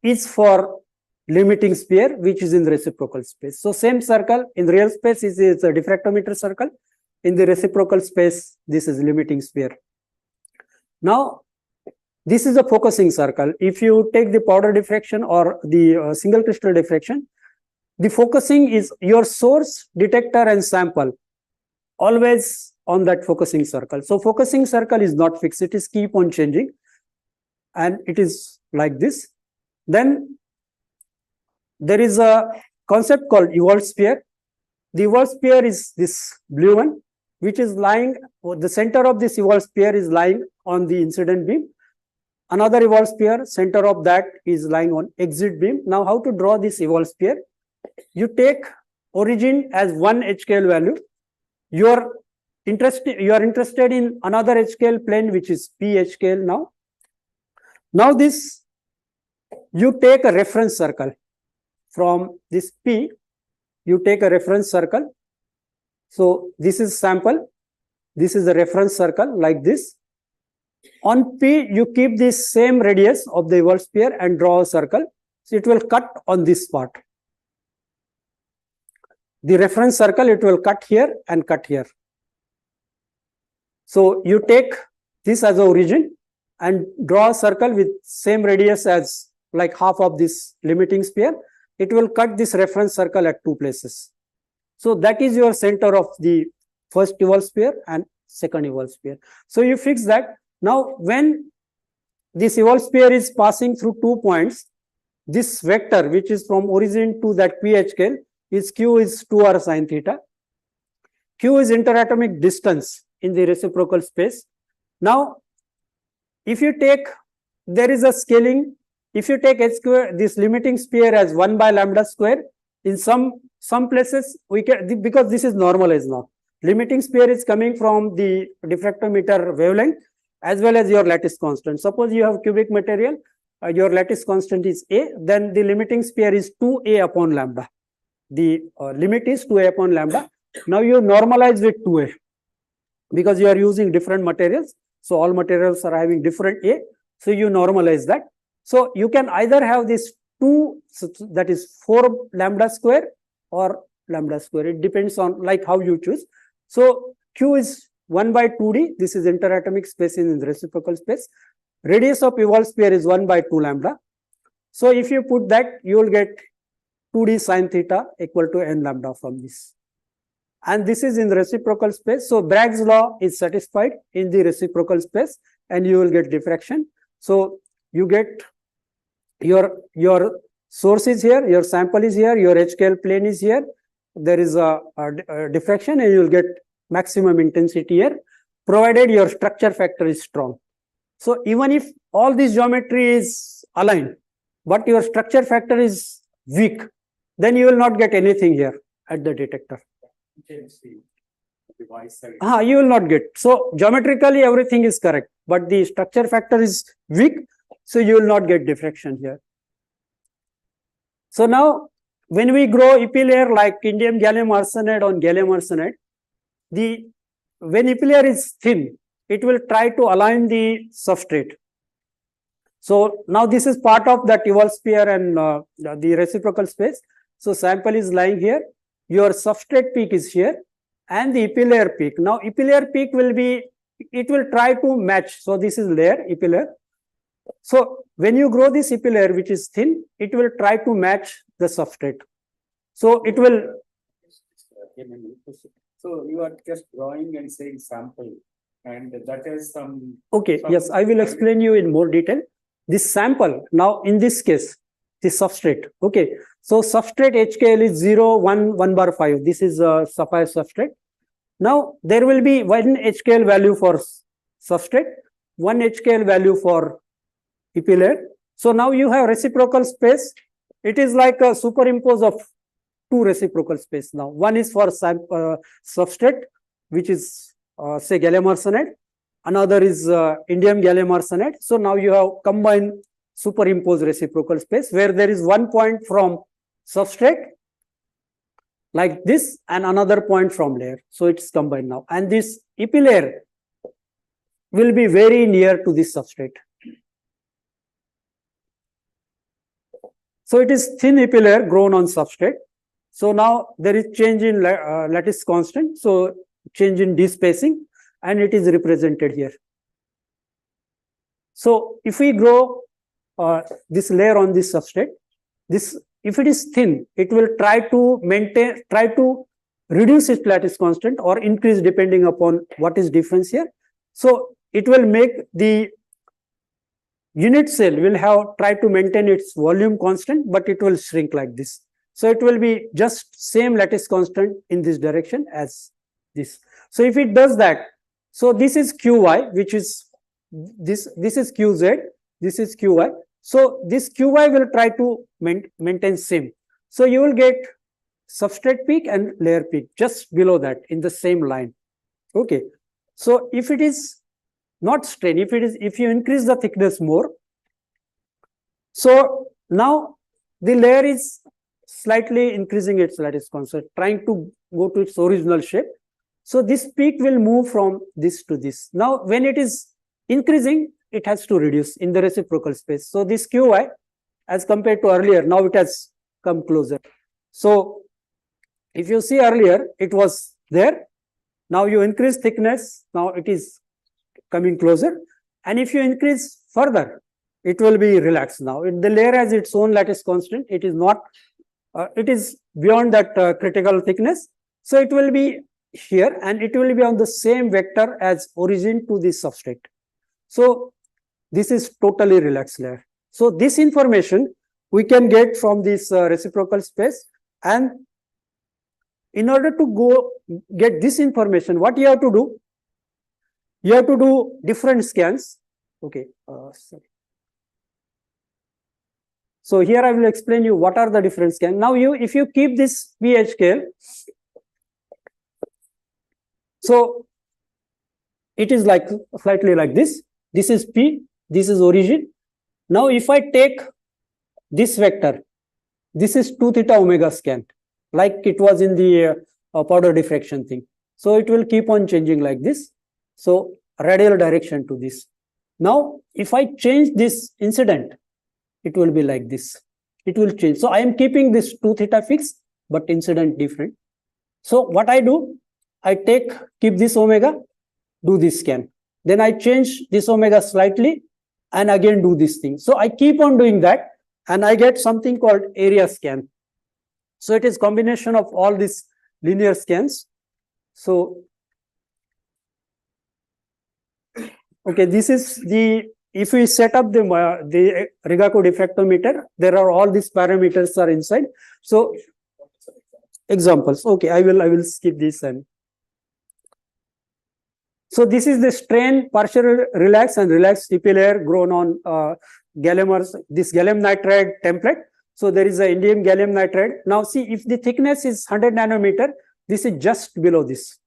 is for limiting sphere, which is in reciprocal space. So same circle in real space is a diffractometer circle. In the reciprocal space, this is limiting sphere. Now, this is a focusing circle. If you take the powder diffraction or the single crystal diffraction, the focusing is your source, detector, and sample always on that focusing circle. So focusing circle is not fixed. It is keep on changing. And it is like this. Then there is a concept called evolved sphere. The evolved sphere is this blue one, which is lying, the center of this evolved sphere is lying on the incident beam. Another evolved sphere, center of that is lying on exit beam. Now, how to draw this evolved sphere? You take origin as one HKL value. You are interested in another HKL plane, which is P HKL now. Now this, you take a reference circle. From this P, you take a reference circle. So this is sample. This is a reference circle like this. On P, you keep this same radius of the evolved sphere and draw a circle. So it will cut on this part. The reference circle, it will cut here and cut here. So you take this as an origin and draw a circle with same radius as like half of this limiting sphere. It will cut this reference circle at two places. So that is your center of the first evolved sphere and second evolved sphere. So you fix that. Now, when this evolved sphere is passing through 2 points, this vector, which is from origin to that PHK, is Q is 2r sine theta. Q is interatomic distance in the reciprocal space. Now, if you take, there is a scaling. If you take h square, this limiting sphere as 1 by lambda square, in some places we can, because this is normalized now. Limiting sphere is coming from the diffractometer wavelength as well as your lattice constant. Suppose you have cubic material, your lattice constant is A, then the limiting sphere is 2A upon lambda. The limit is 2A upon lambda. Now you normalize with 2A because you are using different materials. So all materials are having different A. So you normalize that. So you can either have this 2, that is 4 lambda square or lambda square. It depends on like how you choose. So Q is 1 by 2D. This is interatomic space in the reciprocal space. Radius of evolved sphere is 1 by 2 lambda. So if you put that, you will get 2D sine theta equal to n lambda from this. And this is in the reciprocal space. So Bragg's law is satisfied in the reciprocal space and you will get diffraction. So you get your source is here, your sample is here, your HKL plane is here. There is a diffraction and you will get maximum intensity here, provided your structure factor is strong. So even if all this geometry is aligned, but your structure factor is weak, then you will not get anything here at the detector. You will not get. So geometrically everything is correct, but the structure factor is weak, so you will not get diffraction here. So now when we grow EP layer like indium gallium arsenide on gallium arsenide, when EP layer is thin, it will try to align the substrate. So now this is part of that evolved sphere and the reciprocal space. So sample is lying here. Your substrate peak is here and the EP layer peak. Now EP layer peak will be it will try to match. So this is layer, EP layer. So when you grow this EP layer, which is thin, it will try to match the substrate. So it will. So you are just drawing and saying sample, and that is some. Okay, yes, I will explain you in more detail. This sample, now in this case, this substrate. Okay, so substrate HKL is 0, 1, 1 bar 5. This is a sapphire substrate. Now there will be one HKL value for substrate, one HKL value for EP layer. So now you have reciprocal space. It is like a superimpose of two reciprocal space. Now one is for substrate, which is say gallium arsenide. Another is indium gallium arsenide. So now you have combined superimposed reciprocal space where there is one point from substrate like this and another point from layer. So it's combined now. And this EP layer will be very near to this substrate. So it is thin EP layer grown on substrate. So now there is change in lattice constant. So change in D spacing, and it is represented here. So if we grow this layer on this substrate, this, if it is thin, it will try to reduce its lattice constant or increase depending upon what is difference here. So it will make the unit cell will have try to maintain its volume constant, but it will shrink like this. So it will be just same lattice constant in this direction as this. So if it does that, so this is QY, which is this is QZ, this is QY. So this QY will try to maintain same. So you will get substrate peak and layer peak just below that in the same line. Okay. So if it is not strain, if you increase the thickness more, so now the layer is slightly increasing its lattice constant, trying to go to its original shape. So this peak will move from this to this. Now when it is increasing, it has to reduce in the reciprocal space. So this QY, as compared to earlier, now it has come closer. So if you see earlier, it was there. Now you increase thickness, now it is coming closer. And if you increase further, it will be relaxed now. The layer has its own lattice constant. It is not, it is beyond that critical thickness. So it will be here and it will be on the same vector as origin to this substrate. So this is totally relaxed layer. So this information we can get from this reciprocal space, and in order to get this information, what you have to do? You have to do different scans. Okay. Sorry. So here I will explain you what are the different scans. Now if you keep this PHKL, so it is like slightly like this. This is P, this is origin. Now if I take this vector, this is 2 theta omega scan, like it was in the powder diffraction thing. So it will keep on changing like this. So radial direction to this. Now if I change this incident, it will be like this. It will change. So I am keeping this 2 theta fixed, but incident different. So what I do, I keep this omega, do this scan. Then I change this omega slightly and again do this thing. So I keep on doing that and I get something called area scan. So it is combination of all these linear scans. So, okay, this is the, if we set up the Rigaku diffractometer, there are all these parameters are inside. So examples. Okay, I will skip this and so this is the strain partial relaxed and relaxed TP layer grown on this gallium nitride template. So there is an indium gallium nitride. Now see, if the thickness is 100 nanometer, this is just below this.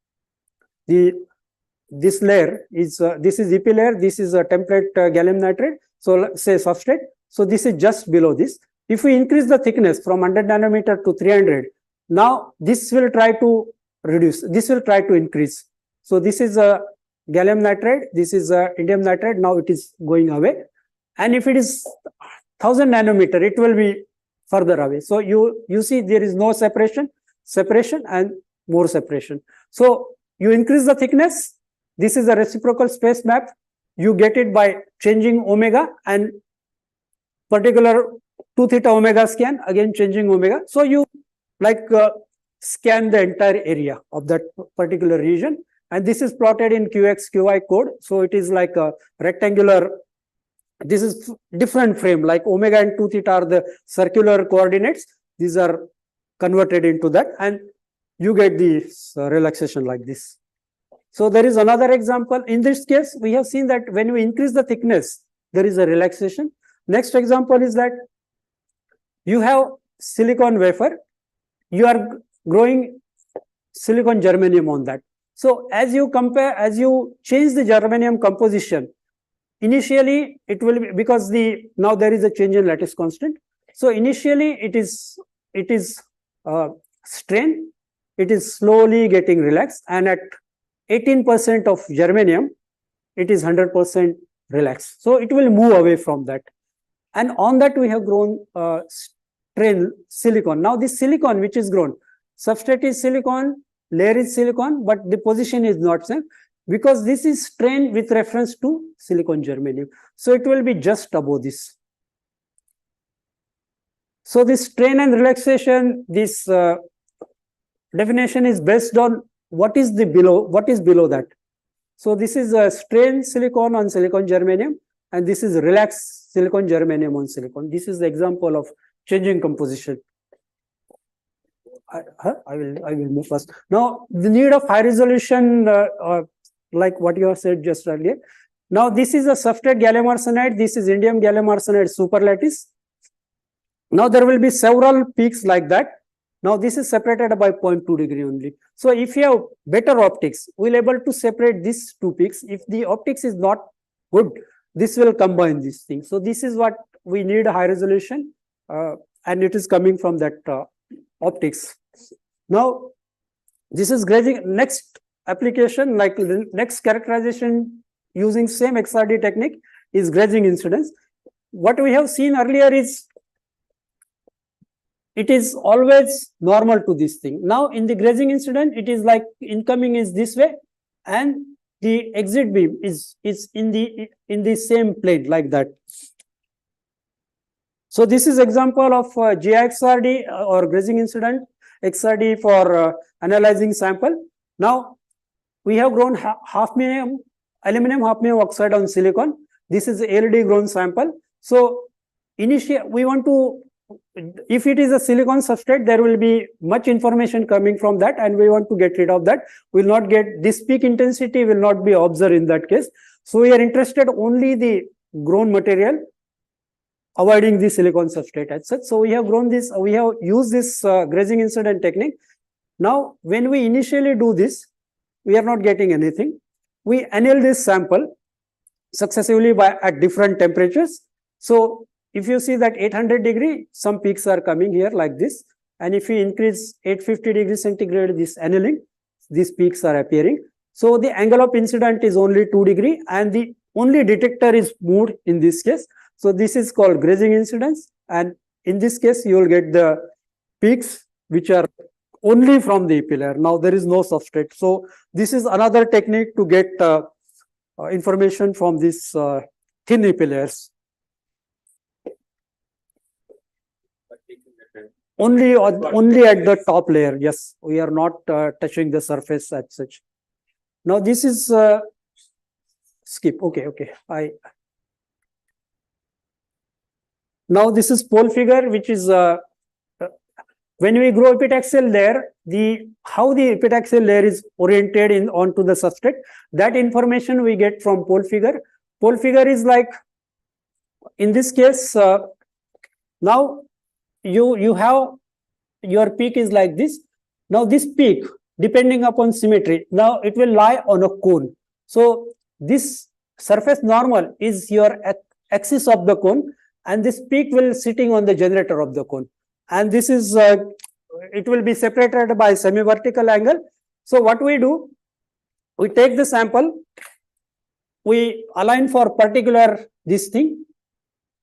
This layer is this is EP layer. This is a template gallium nitride. So say substrate. So this is just below this. If we increase the thickness from 100 nanometer to 300, now this will try to reduce. This will try to increase. So this is a gallium nitride, this is a indium nitride, now it is going away. And if it is 1000 nanometer, it will be further away. So you see there is no separation and more separation. So you increase the thickness, This is a reciprocal space map. You get it by changing omega and particular 2 theta omega scan, again changing omega. So you like scan the entire area of that particular region. And this is plotted in QX, QY code. So it is like a rectangular. This is different frame, like omega and 2 theta are the circular coordinates. These are converted into that, and you get this relaxation like this. So there is another example. In this case, we have seen that when we increase the thickness, there is a relaxation. Next example is that you have silicon wafer. You are growing silicon germanium on that. So as you compare, as you change the germanium composition, initially it will be, because now there is a change in lattice constant. So initially it is strain, it is slowly getting relaxed, and at 18% of germanium, it is 100% relaxed. So it will move away from that. And on that we have grown strain silicon. Now this silicon which is grown, substrate is silicon, layer is silicon, but the position is not same, because this is strain with reference to silicon germanium. So it will be just above this. So this strain and relaxation, this definition is based on what is below that. So this is a strain silicon on silicon germanium, and this is relaxed silicon germanium on silicon. This is the example of changing composition. I will move first. Now the need of high resolution, like what you have said just earlier. Now this is a substrate gallium arsenide. This is indium gallium arsenide superlattice. Now there will be several peaks like that. Now this is separated by 0.2 degree only. So if you have better optics, we'll able to separate these two peaks. If the optics is not good, this will combine these things. So this is what we need, a high resolution, and it is coming from that optics. Now this is grazing. Next application, like next characterization using same XRD technique, is grazing incidence. What we have seen earlier is it is always normal to this thing. Now in the grazing incident, it is like incoming is this way, and the exit beam is in the same plane like that. So this is example of GIXRD or grazing incident XRD for analyzing sample. Now we have grown hafnium aluminum hafnium oxide on silicon. This is ALD grown sample. So initially we want to, if it is a silicon substrate, there will be much information coming from that, and we want to get rid of that. We will not get this peak intensity will not be observed in that case. So we are interested only the grown material, avoiding the silicon substrate as such. So we have grown this, we have used this grazing incident technique. Now when we initially do this, we are not getting anything. We anneal this sample successively at different temperatures. So if you see that 800 degree, some peaks are coming here like this. And if you increase 850 degrees centigrade, this annealing, these peaks are appearing. So the angle of incident is only 2 degree, and the only detector is moved in this case. So this is called grazing incidence. And in this case, you will get the peaks which are only from the EP layer. Now there is no substrate. So this is another technique to get information from these thin EP layers. Only at the top layer. Yes, we are not touching the surface as such. Now this is skip. Okay. Now this is pole figure, which is when we grow epitaxial layer, how the epitaxial layer is oriented onto the substrate. That information we get from pole figure. Pole figure is like, in this case, now you have your peak is like this. Now this peak, depending upon symmetry, now it will lie on a cone. So this surface normal is your axis of the cone, and this peak will sitting on the generator of the cone. And this is, it will be separated by semi-vertical angle. So what we do, we take the sample, we align for particular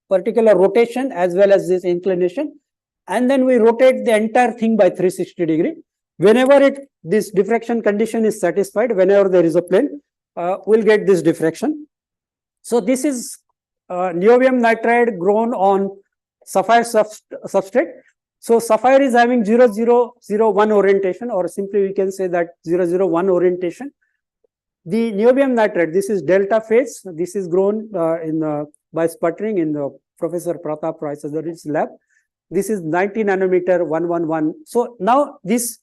particular rotation as well as this inclination, and then we rotate the entire thing by 360 degree. Whenever this diffraction condition is satisfied, whenever there is a plane, we'll get this diffraction. So this is niobium nitride grown on sapphire substrate. So sapphire is having 0001 orientation, or simply we can say that 001 orientation. The niobium nitride, this is delta phase. This is grown by sputtering in Professor Pratap Roy's lab. This is 90 nanometer 111. So now this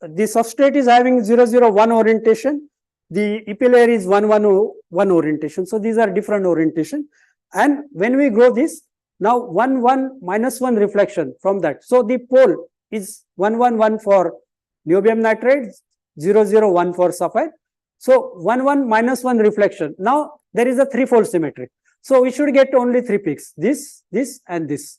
substrate is having 001 orientation. The epilayer is 111 orientation. So these are different orientation. And when we grow this, now 1 -1 reflection from that. So the pole is 111 for niobium nitride, 001 for sapphire. So 1 -1 reflection. Now there is a threefold symmetry. So we should get only 3 peaks. This, and this.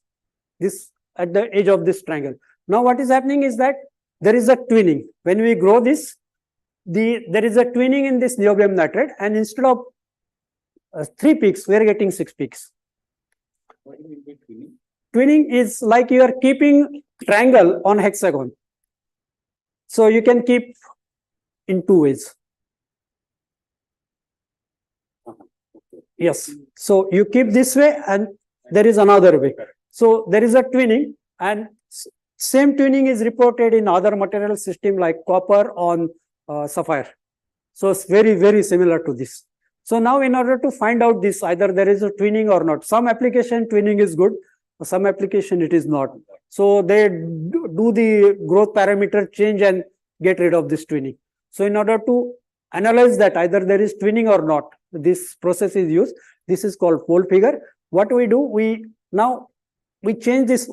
This at the edge of this triangle. Now what is happening is that there is a twinning. When we grow this, there is a twinning in this niobium nitride, and instead of 3 peaks, we are getting 6 peaks. What do you mean by twinning? Twinning is like you are keeping triangle on hexagon. So you can keep in 2 ways. Okay. Yes. So you keep this way, and there is another way. So there is a twinning, and same twinning is reported in other material system like copper on sapphire. So it's very, very similar to this. So now in order to find out this, either there is a twinning or not. Some application twinning is good, some application it is not. So they do the growth parameter change and get rid of this twinning. So in order to analyze that either there is twinning or not, this process is used. This is called pole figure. What we do, we change this.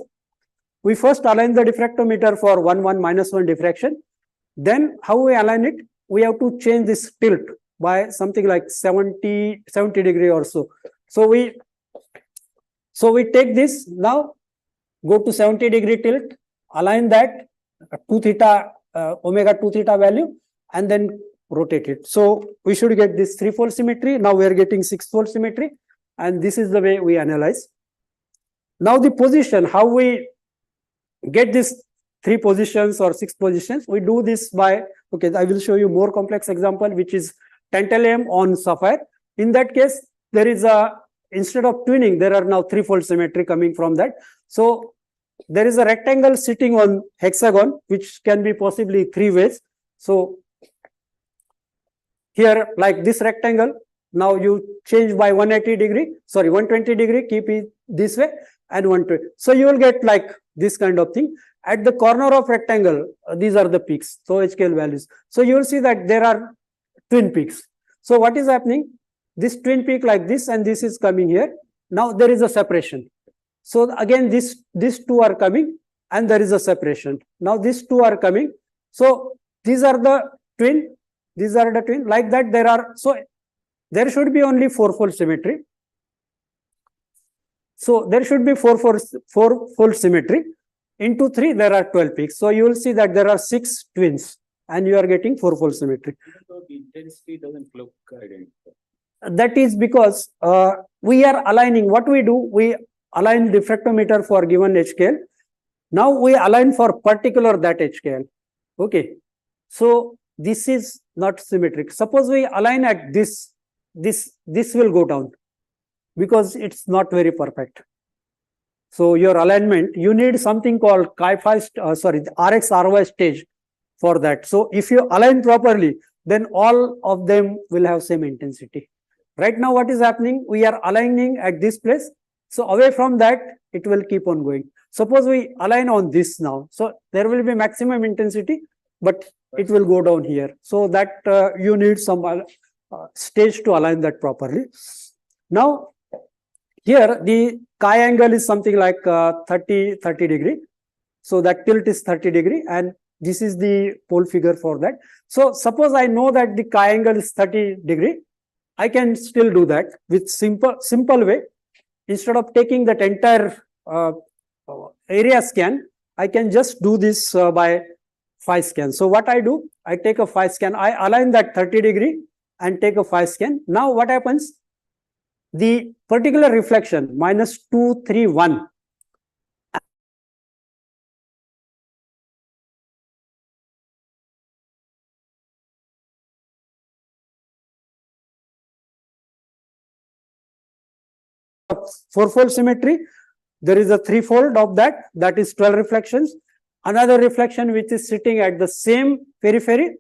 We first align the diffractometer for 1 -1 diffraction. Then how we align it? We have to change this tilt by something like 70 degree or so. So we take this now, go to 70 degree tilt, align that 2 theta omega 2 theta value, and then rotate it. So we should get this 3-fold symmetry. Now we are getting 6-fold symmetry, and this is the way we analyze. Now the position, how we get this 3 positions or 6 positions, we do this by, okay, I will show you more complex example, which is tantalum on sapphire. In that case, there is instead of twinning, there are now 3-fold symmetry coming from that. So there is a rectangle sitting on hexagon, which can be possibly 3 ways. So here, like this rectangle, now you change by 120 degree, keep it this way, and 120. So you will get like this kind of thing. At the corner of rectangle, these are the peaks, so HKL values. So you will see that there are twin peaks. So what is happening? This twin peak like this, and this is coming here. Now there is a separation. So again, these 2 are coming, and there is a separation. Now these 2 are coming. So these are the twin. These are the twin. Like that, there should be only 4-fold symmetry. So there should be 4-fold symmetry. Into 3, there are 12 peaks. So you will see that there are 6 twins, and you are getting 4-fold symmetry. Even though the intensity doesn't look identical. That is because we are aligning. What we do, we align diffractometer for given HKL. Now we align for particular that HKL. Okay. So this is not symmetric. Suppose we align at this will go down because it's not very perfect. So your alignment, you need something called RX RY stage for that. So if you align properly, then all of them will have same intensity. Right now, what is happening? We are aligning at this place. So away from that, it will keep on going. Suppose we align on this now. So there will be maximum intensity, but it will go down here. So that you need some stage to align that properly. Now, here the chi angle is something like 30 degree. So that tilt is 30 degree, and this is the pole figure for that. So suppose I know that the chi angle is 30 degree, I can still do that with simple way. Instead of taking that entire area scan, I can just do this by phi scan. So what I do, I take a phi scan, I align that 30 degree and take a phi scan. Now what happens? The particular reflection -231 fourfold symmetry. There is a threefold of that, that is 12 reflections. Another reflection which is sitting at the same periphery,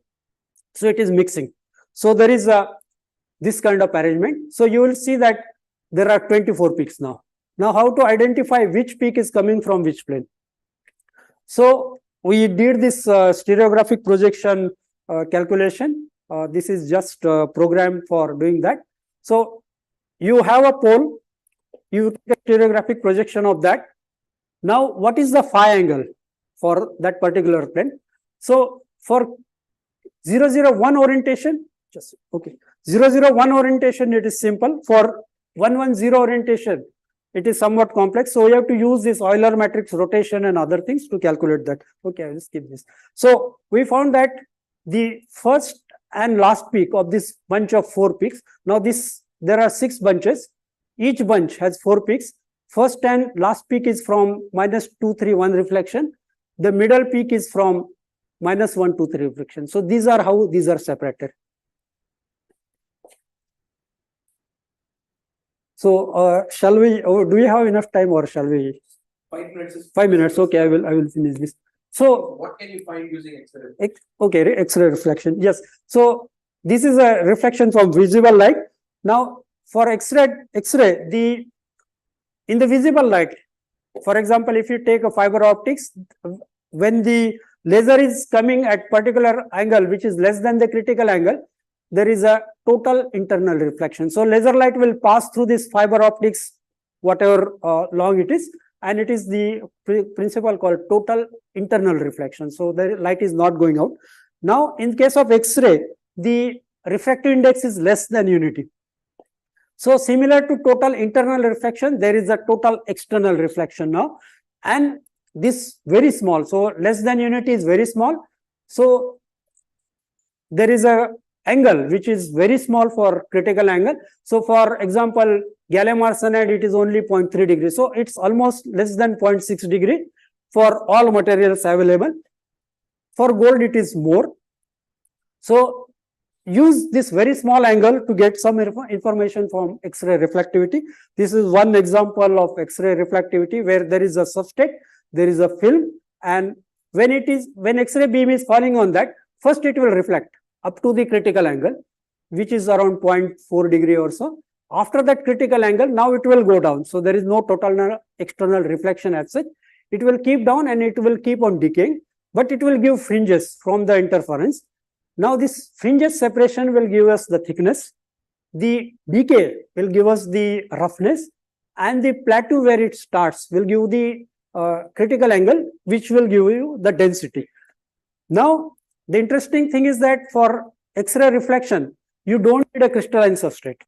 so it is mixing. So there is this kind of arrangement. So you will see that there are 24 peaks now. Now how to identify which peak is coming from which plane? So we did this stereographic projection calculation. This is just a program for doing that. So you have a pole, you take a stereographic projection of that. Now what is the phi angle for that particular plane? So for 001 orientation, just okay, 001 orientation, it is simple. For 110 orientation, it is somewhat complex. So we have to use this Euler matrix rotation and other things to calculate that. Okay, I will skip this. So we found that the first and last peak of this bunch of 4 peaks. Now there are 6 bunches. Each bunch has 4 peaks. First and last peak is from -231 reflection. The middle peak is from -123 reflection. So these are how these are separated. So shall we? Do we have enough time, or shall we? 5 minutes. 5 minutes. Okay, I will finish this. So what can you find using X-ray? Okay, X-ray reflection. Yes. So this is a reflection from visible light. Now for X-ray, in the visible light, for example, if you take a fiber optics, when the laser is coming at particular angle which is less than the critical angle, there is a total internal reflection. So laser light will pass through this fiber optics, whatever long it is, and it is the principle called total internal reflection. So the light is not going out. Now in case of X-ray, the refractive index is less than unity. So similar to total internal reflection, there is a total external reflection now, and this very small. So less than unity is very small. So there is a angle which is very small for critical angle. So for example, gallium arsenide, it is only 0.3 degrees. So it's almost less than 0.6 degree for all materials available. For gold, it is more. So use this very small angle to get some information from X-ray reflectivity. This is one example of X-ray reflectivity where there is a substrate, there is a film, and when X-ray beam is falling on that, first it will reflect up to the critical angle, which is around 0.4 degree or so. After that critical angle, now it will go down. So there is no total external reflection as such. It will keep down and it will keep on decaying, but it will give fringes from the interference. Now this fringes separation will give us the thickness, the decay will give us the roughness, and the plateau where it starts will give the critical angle, which will give you the density. Now the interesting thing is that for X-ray reflection, you don't need a crystalline substrate.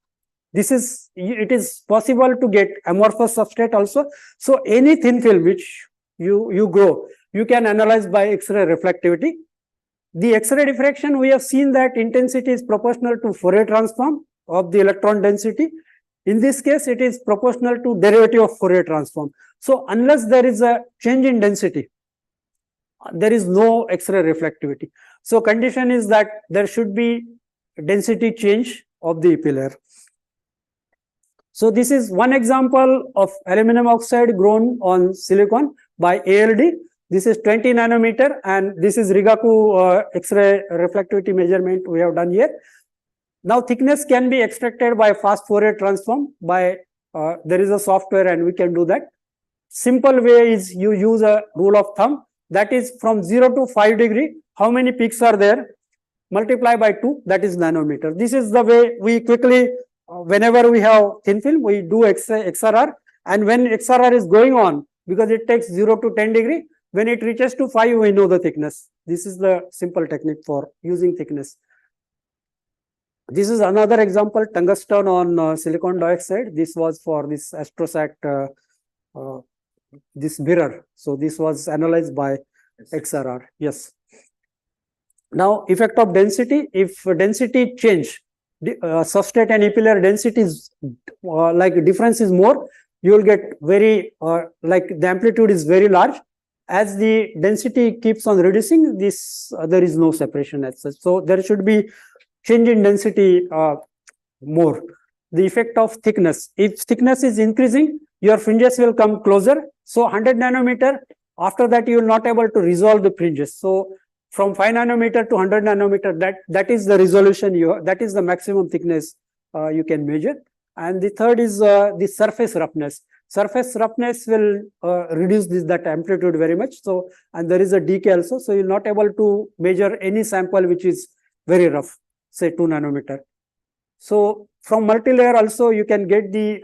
It is possible to get amorphous substrate also. So any thin film which you grow, you can analyze by X-ray reflectivity. The X-ray diffraction, we have seen that intensity is proportional to Fourier transform of the electron density. In this case, it is proportional to derivative of Fourier transform. So unless there is a change in density, there is no X-ray reflectivity. So condition is that there should be density change of the EP layer. So this is one example of aluminum oxide grown on silicon by ALD. This is 20 nanometer, and this is Rigaku X-ray reflectivity measurement we have done here. Now thickness can be extracted by fast Fourier transform by there is a software and we can do that. Simple way is you use a rule of thumb, that is from 0 to 5 degree, how many peaks are there, multiply by 2, that is nanometer. This is the way we quickly, whenever we have thin film, we do XRR, and when XRR is going on, because it takes 0 to 10 degree, when it reaches to 5, we know the thickness. This is the simple technique for using thickness. This is another example, tungsten on silicon dioxide. This was for this AstroSat, this mirror. So this was analyzed by XRR. Yes. Now, effect of density. If density change, substrate and EP layer density is like difference is more, you will get very like the amplitude is very large. As the density keeps on reducing, there is no separation as such. So there should be change in density more. the effect of thickness. If thickness is increasing, your fringes will come closer. So 100 nanometer, after that you will not able to resolve the fringes. So from 5 nanometer to 100 nanometer, that is the resolution that is the maximum thickness you can measure. And the third is the surface roughness. Surface roughness will reduce that amplitude very much. So, and there is a decay also. So you're not able to measure any sample which is very rough, say 2 nanometer. So from multi-layer also you can get the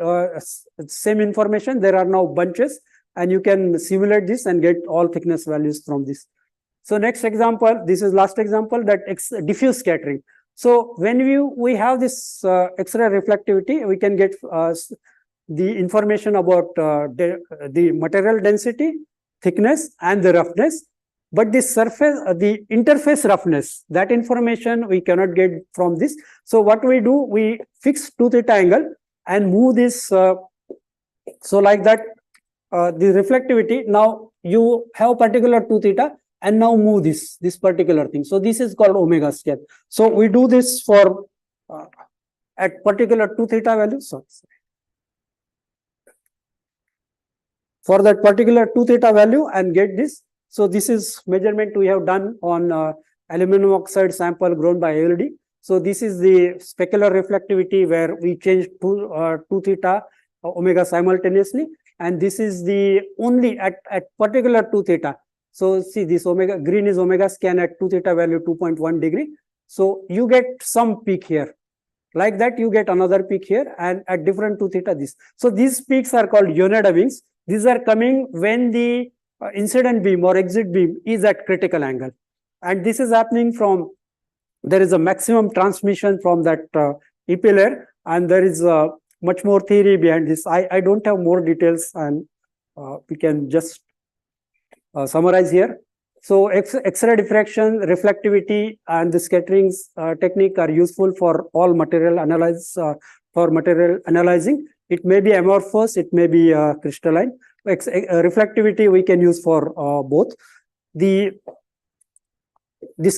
same information. There are now bunches, and you can simulate this and get all thickness values from this. So next example, this is last example, that diffuse scattering. So when we have this X-ray reflectivity, we can get the information about the material density, thickness, and the roughness. But the surface, the interface roughness, that information we cannot get from this. So what we do, we fix 2 theta angle and move this. So like that, the reflectivity, now you have particular 2 theta and now move this particular thing. So this is called omega scale. So we do this for at particular 2 theta value. Sorry. For that particular 2 theta value and get this. So this is measurement we have done on aluminum oxide sample grown by ALD. So this is the specular reflectivity where we change 2 theta omega simultaneously. And this is the only at particular 2 theta. So see, this omega green is omega scan at 2 theta value 2.1 degree. So you get some peak here. Like that, you get another peak here, and at different 2 theta this. So these peaks are called Yoneda wings. These are coming when the incident beam or exit beam is at critical angle. And this is happening from, there is a maximum transmission from that EP layer, and there is much more theory behind this. I don't have more details, and we can just summarize here. So X-ray diffraction, reflectivity, and the scattering technique are useful for all material analyzing. It may be amorphous, it may be crystalline. Reflectivity we can use for both. This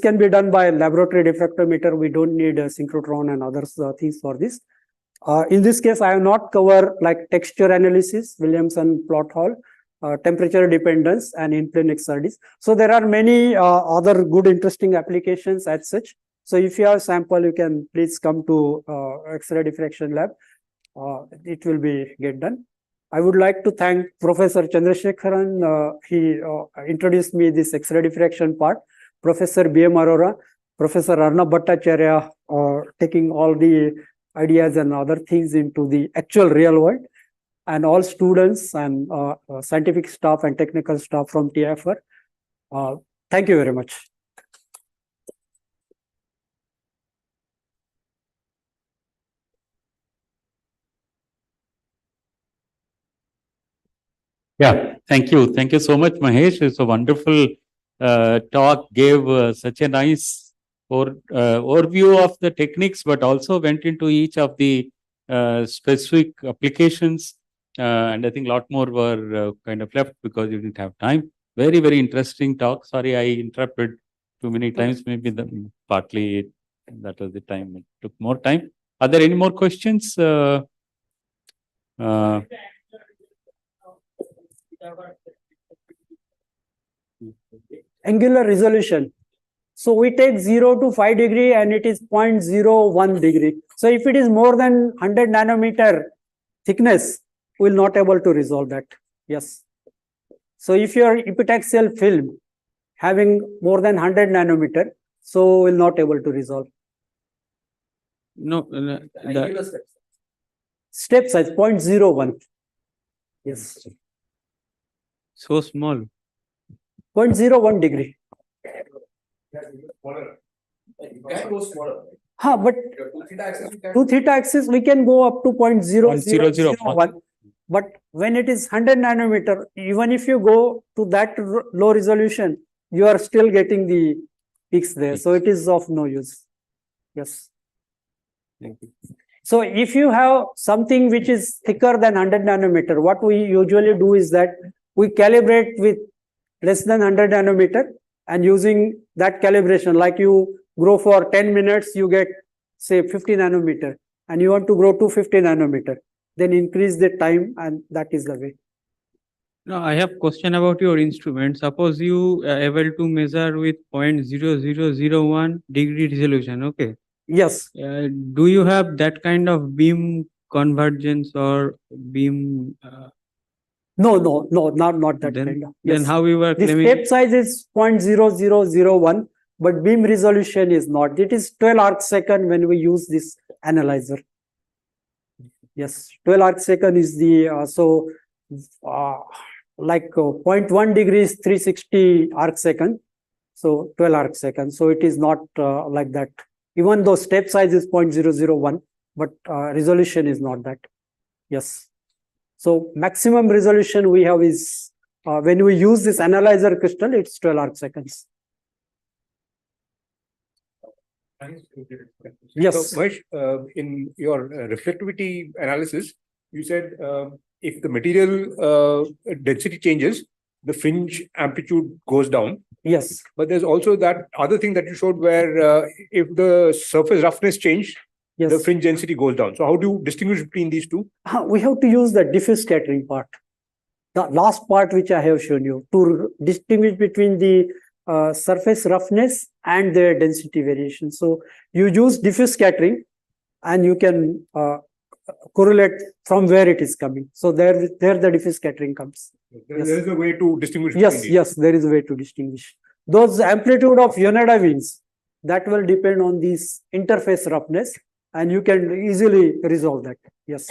can be done by laboratory diffractometer. We don't need a synchrotron and other things for this. In this case, I have not covered like texture analysis, Williamson plot hole, temperature dependence, and in-plane XRDs. So there are many other good, interesting applications as such. So if you have a sample, you can please come to X-ray diffraction lab. It will be get done. I would like to thank Professor Chandrasekharan. He introduced me this X-ray diffraction part. Professor B.M. Arora, Professor Arnab Bhattacharya, taking all the ideas and other things into the actual real world, and all students and scientific staff and technical staff from TIFR. Thank you very much. Yeah, thank you. Thank you so much, Mahesh. It's a wonderful talk, gave such a nice overview of the techniques, but also went into each of the specific applications. And I think a lot more were kind of left because you didn't have time. Very, very interesting talk. Sorry, I interrupted too many times. Maybe partly that was the time. It took more time. Are there any more questions? Angular resolution. So we take 0 to 5 degree and it is 0.01 degree. So if it is more than 100 nanometer thickness, we will not able to resolve that. Yes. So if your epitaxial film having more than 100 nanometer, so we will not able to resolve. No, step size 0.01. Yes. So small. 0.01 degree. You can go smaller. But 2 theta axis we can go up to 0.0001. But when it is 100 nanometer, even if you go to that low resolution, you are still getting the peaks there. So it is of no use. Yes. Thank you. So if you have something which is thicker than 100 nanometer, what we usually do is that we calibrate with less than 100 nanometer, and using that calibration, like you grow for 10 minutes, you get say 50 nanometer. and you want to grow to 50 nanometer, then increase the time, and that is the way. No, I have question about your instrument. Suppose you are able to measure with 0.0001 degree resolution. Okay. Yes. Do you have that kind of beam convergence or beam? No, not that Then, kind of. then Yes. how you were The claiming? step size is 0.0001, but beam resolution is not. It is 12 arc second when we use this analyzer. Yes, 12 arc second is the like 0.1 degree is 360 arc second, so 12 arc second. So it is not like that. Even though step size is 0.001, but resolution is not that. Yes. So maximum resolution we have is when we use this analyzer crystal, it's 12 arc seconds. Yes. So, Mahesh, in your reflectivity analysis, you said if the material density changes, the fringe amplitude goes down. Yes. But there's also that other thing that you showed where if the surface roughness changed, Yes. the fringe density goes down. So how do you distinguish between these two? We have to use the diffuse scattering part. The last part which I have shown you to distinguish between the surface roughness and the density variation. So you use diffuse scattering and you can correlate from where it is coming. So there the diffuse scattering comes. There Yes. is a way to distinguish Yes, between yes, there is a way to distinguish. Those amplitude of Yoneda winds, that will depend on this interface roughness, and you can easily resolve that. Yes.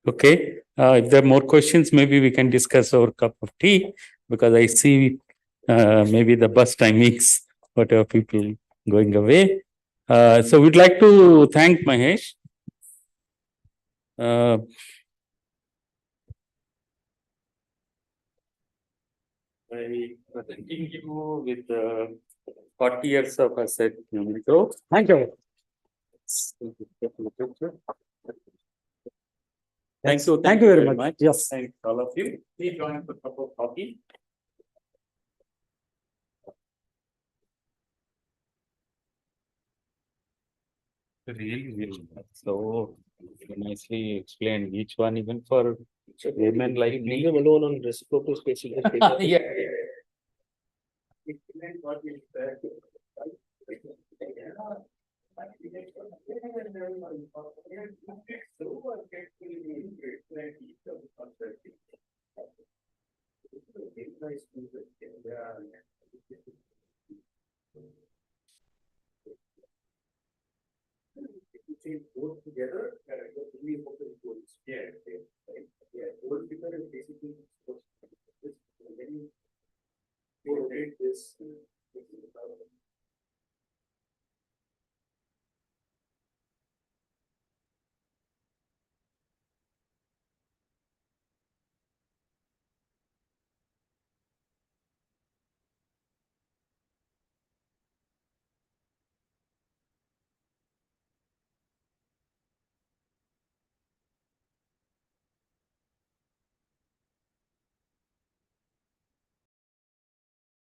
Okay. If there are more questions, maybe we can discuss over a cup of tea, because I see maybe the bus timings, whatever people going away. So we'd like to thank Mahesh. By presenting you with 40 years of asset numerical. Thank you. Thank you. Thank you very much. Yes. Thanks all of you. Please join for a cup of coffee. Really. So nicely explained, each one, even for women like me. Leave them alone on reciprocal spaces. Yeah.